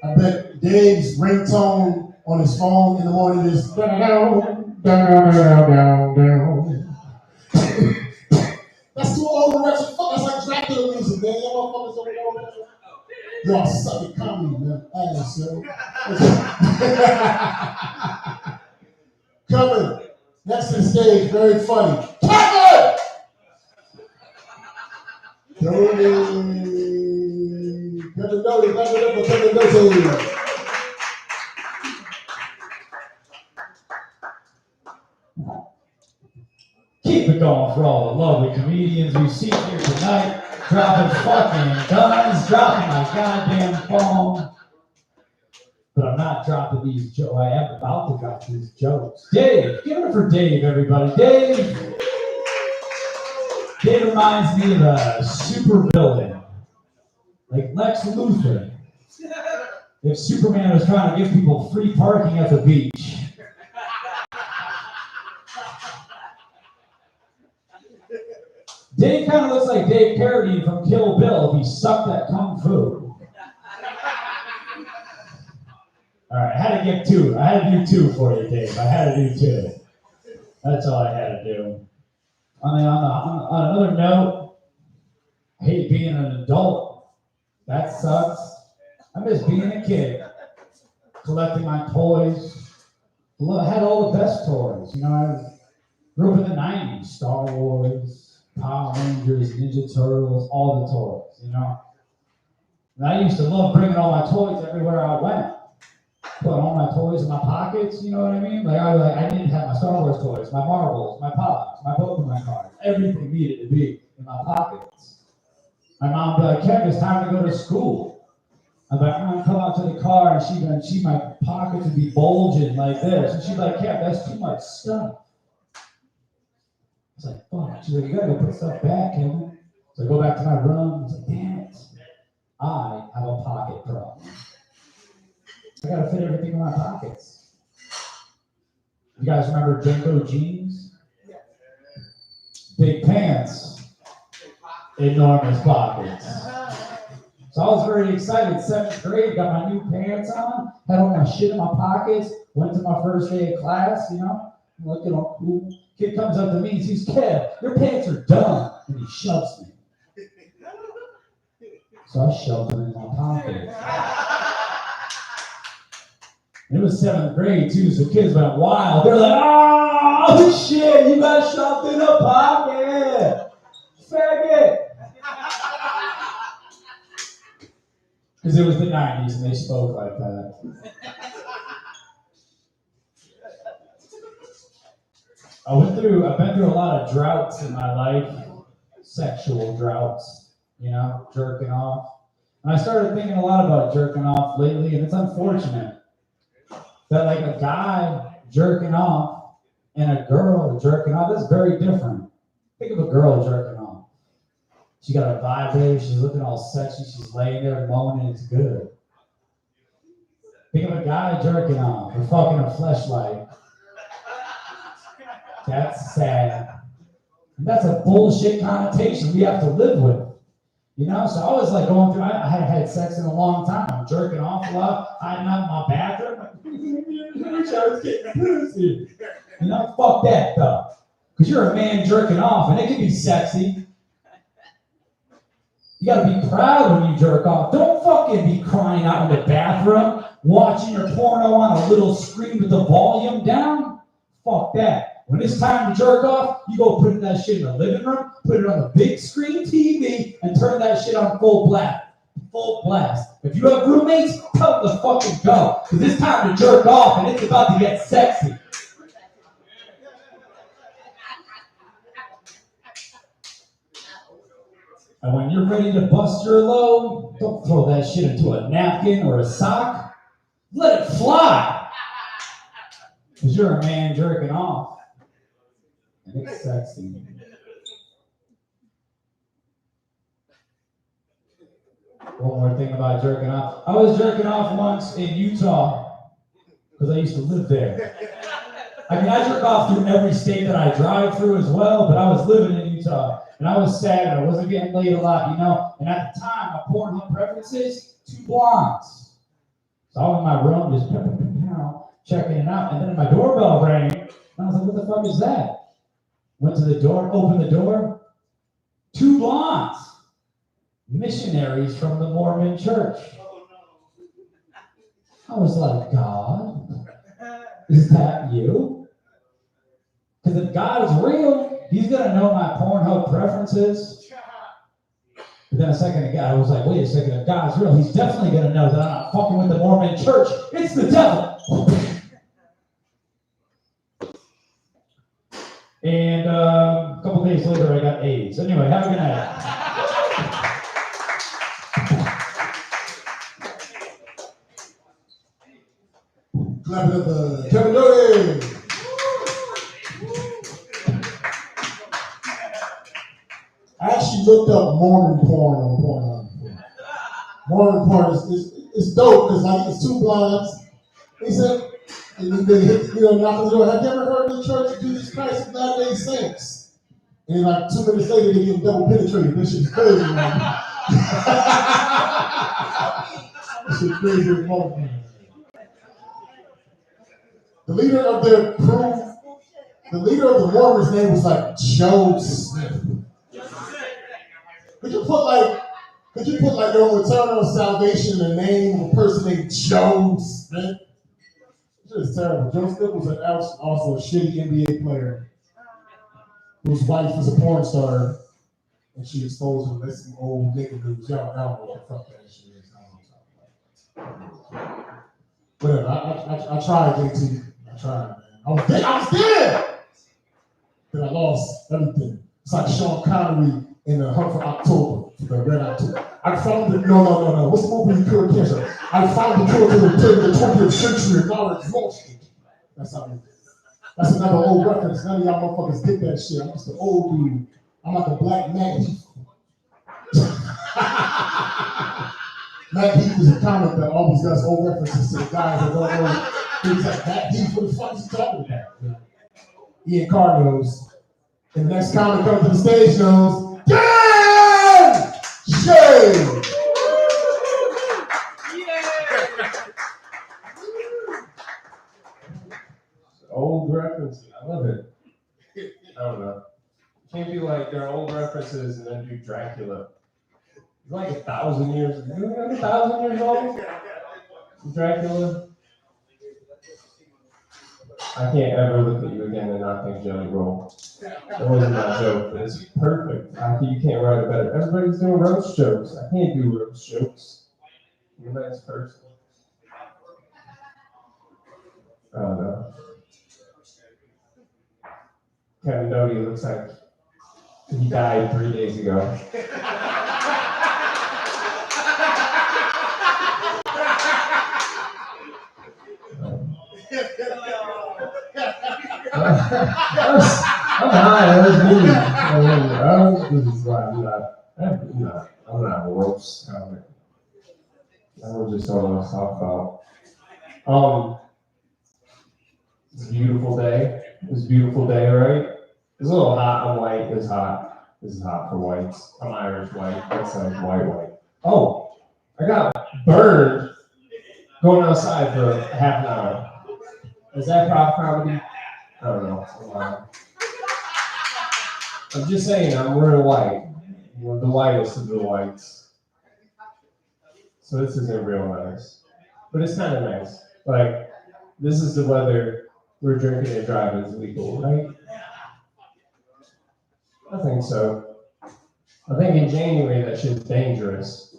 I bet Dave's ringtone on his phone in the morning is down. That's too old for Russian fuck. That's like Dracula music, man. Y'all motherfuckers don't know that. Y'all suck at comedy, man. Ass, yo. Coming next to the stage, very funny. Kevin! Kevin Doty, clap it up for Kevin Doty.
Keep it going for all the lovely comedians we see here tonight.
dropping fucking guns, dropping my goddamn phone. But I'm not dropping these jokes. I am about to drop these jokes. Dave, give it up for Dave, everybody. Dave reminds me of a super villain, like Lex Luthor. If Superman was trying to give people free parking at the beach. Dave kind of looks like Dave Carradine from Kill Bill if he sucked at Kung Fu. All right, I had to give two. I had to do two for you, Dave. I had to do two. That's all I had to do. On another note, I hate being an adult. That sucks. I miss being a kid, collecting my toys. I had all the best toys. You know, I grew up in the 90s. Star Wars, Power Rangers, Ninja Turtles, all the toys, you know. And I used to love bringing all my toys everywhere I went. Putting all my toys in my pockets, you know what I mean? I needed to have my Star Wars toys, my marbles, my pops, my Pokemon cards. Everything needed to be in my pockets. My mom would be like, Kev, it's time to go to school. I'm like, I'm gonna come out to the car and my pockets would be bulging like this. And she's like, Kev, that's too much stuff. I was like, fuck. She's like, you gotta go put stuff back, Kevin. So I go back to my room. I was like, damn it. I have a pocket problem. I gotta fit everything in my pockets. You guys remember Jenko jeans? Big pants, enormous pockets. So I was very excited. 7th grade, got my new pants on, had all my shit in my pockets, went to my first day of class, you know, looking all cool. Kid comes up to me and says, Kev, your pants are dumb. And he shoves me. So I shoved them in my pocket. It was 7th grade too, so kids went wild. They're like, oh shit, you got shoved in a pocket. Faggot. Because it was the 90s and they spoke like that. I've been through a lot of droughts in my life, sexual droughts, you know, jerking off. And I started thinking a lot about jerking off lately, and it's unfortunate that like a guy jerking off and a girl jerking off, that's very different. Think of a girl jerking off. She got a vibrator, she's looking all sexy, she's laying there moaning, it's good. Think of a guy jerking off or fucking a fleshlight. That's sad. And that's a bullshit connotation we have to live with. You know, so I was like going through, I hadn't had sex in a long time. I'm jerking off a lot, hiding out in my bathroom. I was getting pussy. You know, fuck that though. Because you're a man jerking off and it can be sexy. You gotta be proud when you jerk off. Don't fucking be crying out in the bathroom, watching your porno on a little screen with the volume down. Fuck that. When it's time to jerk off, you go put that shit in the living room, put it on the big screen TV, and turn that shit on full blast. Full blast. If you have roommates, tell them to fucking go. Because it's time to jerk off and it's about to get sexy. And when you're ready to bust your load, don't throw that shit into a napkin or a sock. Let it fly. Because you're a man jerking off. And it's sexy. One more thing about jerking off. I was jerking off once in Utah because I used to live there. I mean, I jerk off through every state that I drive through as well, but I was living in Utah. And I was sad and I wasn't getting laid a lot, you know. And at the time, my Pornhub preferences, 2 blondes. So I was in my room just checking it out. And then my doorbell rang. And I was like, what the fuck is that? Went to the door, opened the door. 2 blondes. Missionaries from the Mormon church. I was like, God, is that you? Because if God is real, he's going to know my Pornhub preferences. But then a second ago, I was like, wait a second, if God's real, he's definitely going to know that I'm not fucking with the Mormon church. It's the devil. And a couple days later, I got AIDS. Anyway, have a good night.
Clap it up for Kevin Doty. I actually looked up Mormon porn on Pornhub. Mormon porn is dope because like it's two blondes. He said, and they hit, knock on the door. Have you ever heard of the Church of Jesus Christ of Latter-day Saints? And like 2 minutes later, they get double penetrated. This shit's crazy, man. This shit's crazy as fuck. The leader of the Mormons' name was like Joe Smith. Could you put like your eternal salvation in the name of a person named Joe Smith? It's just terrible. Joe Smith was also a shitty NBA player whose wife was a porn star, and she exposed him. That's some old nigga news. Y'all know what the fuck that shit is. Whatever. I tried, JT. I tried, man. I was dead. Then I lost everything. It's like Sean Connery in the Hunt for October, the Red October. I found the no. What's the movie you cured cancer? I found the cure to the 20th century, and now it's lost. That's how it is. That's another old reference. None of y'all motherfuckers get that shit. I'm just an old dude. I'm like a black Matt Heath. Matt Heath is a comic that always does old references to the guys that don't know things like Matt Heath. What the fuck is he talking about? Ian Carr knows. And the next comic comes to the stage knows. Dan Shade!
Old references. I love it. I don't know. Can't be like there are old references and then do Dracula. It's like 1,000 years. Is it like 1,000 years old? Dracula. I can't ever look at you again and not think Jelly Roll. That wasn't my joke. It's perfect. You can't write it better. Everybody's doing roast jokes. I can't do roast jokes. You're a nice person. I don't know. Kevin Doty looks like he died 3 days ago. I'm high. That was me. I'm not a roast comic. I just don't know what to talk about. It's a beautiful day. It's a beautiful day, right? It's a little hot. I'm white. It's hot. This is hot for whites. I'm Irish white. That sounds white. Oh, I got burned going outside for half an hour. Is that prop comedy? I don't know. I'm just saying, I'm real white. We're the whitest of the whites. So this isn't real nice. But it's kind of nice. Like, this is the weather where drinking and driving is legal, right? I think so. I think in January that shit's dangerous.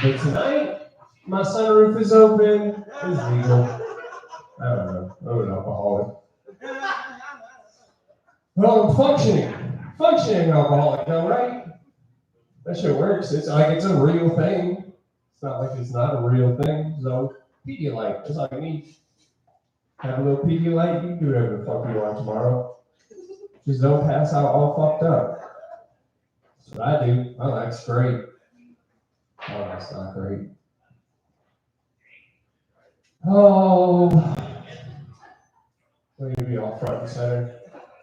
But tonight, my sunroof is open. It's legal. I don't know. I'm an alcoholic. Well, I'm functioning alcoholic now, right? That shit works. It's like it's a real thing. It's not like it's not a real thing. So, Pedialyte, that's all you need. Have a little Pedialyte, you can do whatever the fuck you want tomorrow. Just don't pass out all fucked up. That's what I do. Oh, that's great. Oh, that's not great. Oh, let me be all front and center.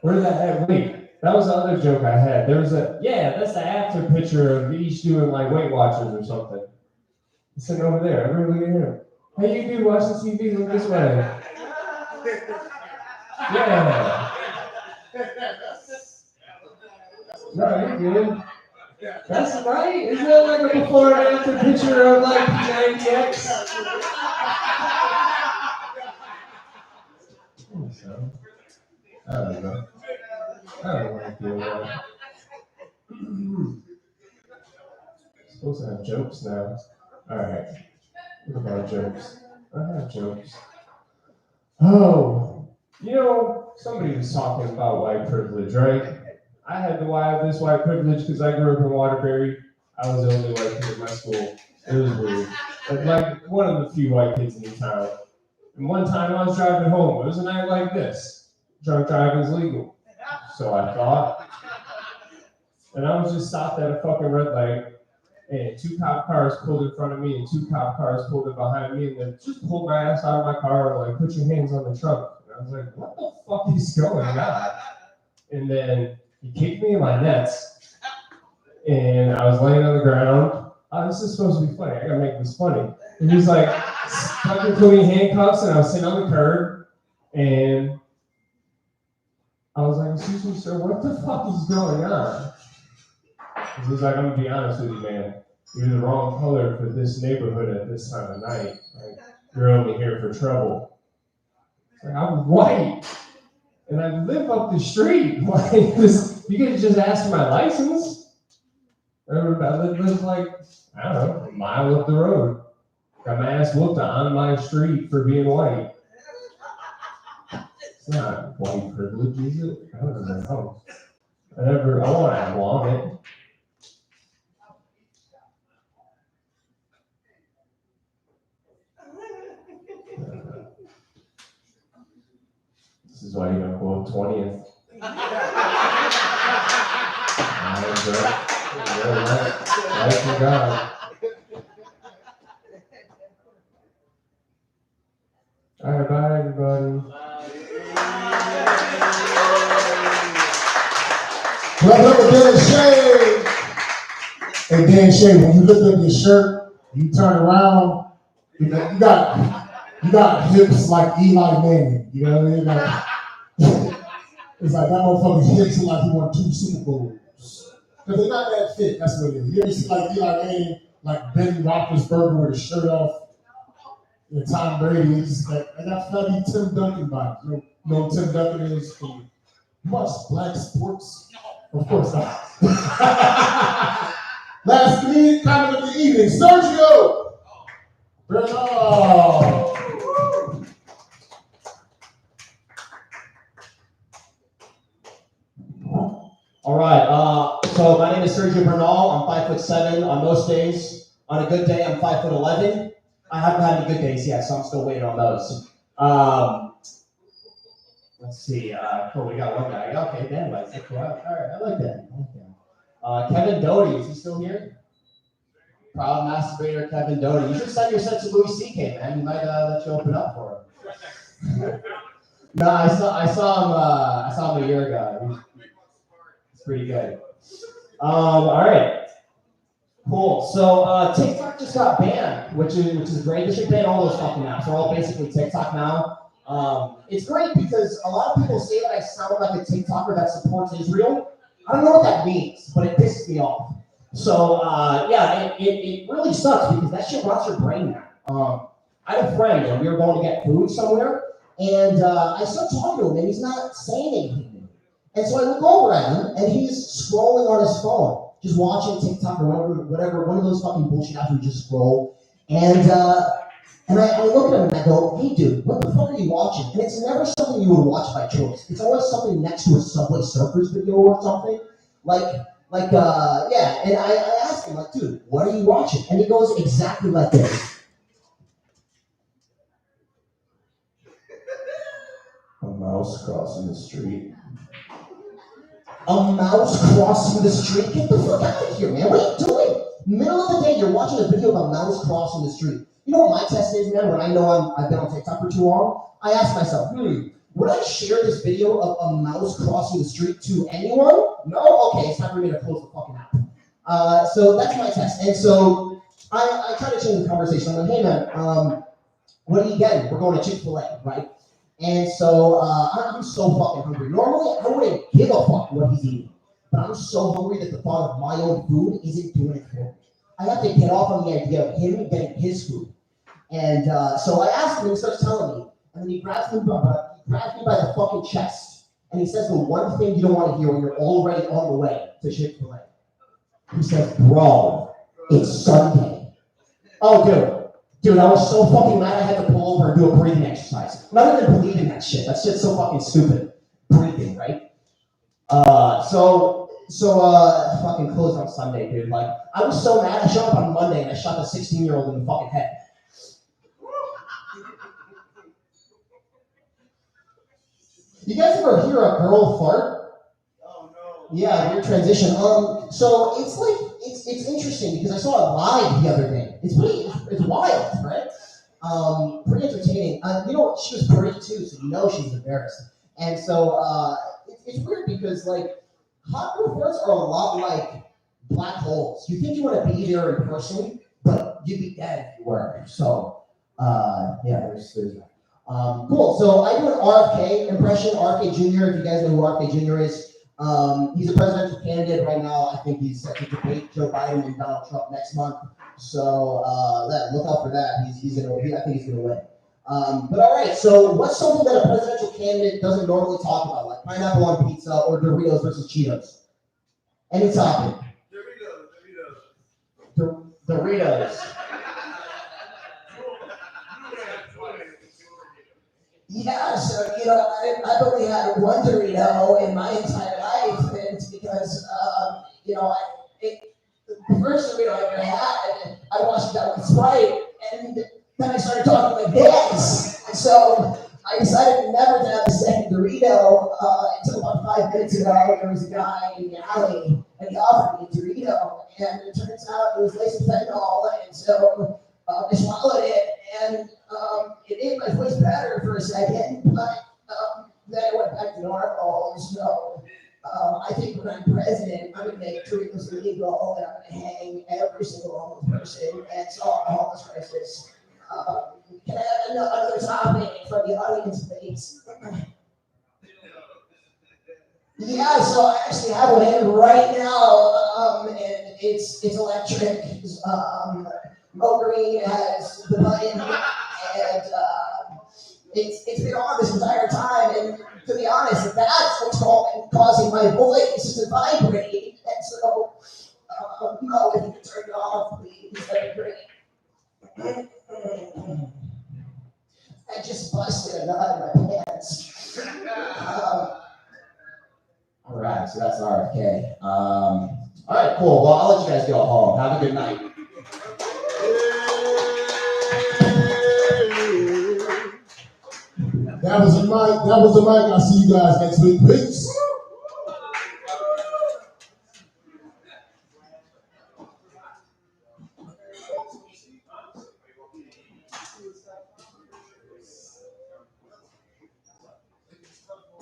Where did that at? Wait, that was the other joke I had. There was that's the after picture of each doing like Weight Watchers or something. He's sitting over there. Everybody look at him. Hey, you do watching TV? Look this way. Yeah. No, you're good. That's right. Isn't that like a before and after picture of like P90X? So, I don't know. I don't like doing that. Supposed to have jokes now. Alright. What about jokes? I have jokes. Oh, somebody was talking about white privilege, right? I had this white privilege because I grew up in Waterbury. I was the only white kid in my school. It was weird. Like one of the few white kids in the town. And one time I was driving home. It was a night like this. Drunk driving's legal. So I thought. And I was just stopped at a fucking red light. And 2 cop cars pulled in front of me and 2 cop cars pulled in behind me and then just pulled my ass out of my car and like, put your hands on the trunk. And I was like, what the fuck is going on? And then he kicked me in my nuts and I was laying on the ground. Oh, this is supposed to be funny. I gotta make this funny. And he's like, fucking put me in handcuffs and I was sitting on the curb and I was like, excuse me, sir, what the fuck is going on? And he's like, I'm gonna be honest with you, man. You're the wrong color for this neighborhood at this time of night. Like, you're only here for trouble. Like, I'm white, and I live up the street. Like, this, you could just ask for my license. I live like, I don't know, a mile up the road. Got my ass whooped on my street for being white. It's not white privilege, is it? I don't know. I want it. This is why you don't quote 20th. Right for God. All right, bye, everybody.
Brother with Dan Shay. Hey, Dan Shay, when you look at your shirt, you turn around, you got hips like Eli Manning. You know what I mean? Like, it's like that motherfucker's hips look like he won 2 Super Bowls. Because they're not that fit, that's what it is. You ever see like Eli Manning, like Ben Roethlisberger with his shirt off? And Tom Brady, he's just like, I got funny Tim Duncan vibes. You know who Tim Duncan is? You watch Black Sports? Of course not. Last comedian comment of the evening, Sergio Bernal.
All right, so my name is Sergio Bernal. I'm 5'7" on most days. On a good day, I'm 5'11". I haven't had any good days yet, so I'm still waiting on those. Let's see. Cool, we got one guy. Okay, Dan, all right, I like that. Kevin Doty, is he still here? Proud masturbator Kevin Doty. You should send your set to Louis C.K., man. He might let you open up for him. No, I saw him a year ago. It's pretty good. All right. Cool. So TikTok just got banned, which is great. They should ban all those fucking apps. They're all basically TikTok now. It's great because a lot of people say that I sound like a TikToker that supports Israel. I don't know what that means, but it pisses me off. So yeah, it really sucks because that shit rots your brain now. I had a friend and we were going to get food somewhere, and I started talking to him and he's not saying anything to me. And so I look over at him and he's scrolling on his phone, just watching TikTok or whatever, one of those fucking bullshit apps where you just scroll. And I look at him and I go, hey dude, what the fuck are you watching? And it's never something you would watch by choice. It's always something next to a Subway Surfers video or something. Yeah, and I asked him, like, dude, what are you watching? And he goes exactly like this.
A mouse crossing the street.
A mouse crossing the street? Get the fuck out of here, man. What are you doing? Middle of the day, you're watching a video of a mouse crossing the street. You know what my test is, man? When I know I've been on TikTok for too long, I ask myself, would I share this video of a mouse crossing the street to anyone? No? Okay, it's time for me to close the fucking app. So that's my test. And so I try to change the conversation. I'm like, hey man, what are you getting? We're going to Chick-fil-A, right? And so I'm so fucking hungry. Normally, I wouldn't give a fuck what he's eating. But I'm so hungry that the thought of my own food isn't doing it for me. I have to get off on the idea of him getting his food. And so I asked him, and he starts telling me. And then he grabs me by the fucking chest. And he says the one thing you don't want to hear when you're already on the way to Chick-fil-A. He says, bro, it's Sunday. Oh, dude, I was so fucking mad I had to pull over and do a breathing exercise. Not even believing that shit. That shit's so fucking stupid. Breathing, right? So
So, fucking closed on Sunday, dude. Like, I was so mad. I showed up on Monday and I shot the 16-year-old in the fucking head. You guys ever hear a girl fart?
Oh no.
Yeah, weird transition. So it's like it's interesting because I saw it live the other day. It's wild, right? Pretty entertaining. You know, she was pretty too, so you know she's embarrassed. And so it's weird because like hot girl farts are a lot like black holes. You think you want to be there in person, but you'd be dead if you were. So yeah, there's that. Cool. So I do an RFK impression. RFK Jr. If you guys know who RFK Jr. is, he's a presidential candidate right now. I think he's set to debate Joe Biden and Donald Trump next month. So look out for that. I think he's gonna win. But all right. So what's something that a presidential candidate doesn't normally talk about, like pineapple on pizza or Doritos versus Cheetos? Any topic. Doritos. Yeah, so, you know, I've only had one Dorito in my entire life, and it's because, you know, the first Dorito I ever had, I washed it down with Sprite, and then I started talking like this. So I decided never to have a second Dorito until about 5 minutes ago. There was a guy in the alley, and he offered me a Dorito, and it turns out it was laced with fentanyl, and so I swallowed it, and it made my voice better for a second, but then it went back to normal. So I think when I'm president, I'm going to make Doritos illegal, and I'm going to hang every single homeless person and solve the homeless crisis. Can I have another topic from the audience, please? Yeah, so I actually have one in right now, and it's electric. Mo Green has the button, and it's been on this entire time. And to be honest, that's what's causing my voice to vibrate. And so, Mo, if you could turn it off, please, that'd be great. I just busted a nut in my pants. All right, so that's RFK. All right, cool. Well, I'll let you guys go home. Have a good night.
That was a mic. I'll see you guys next week. Peace.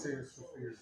Tears for Fears.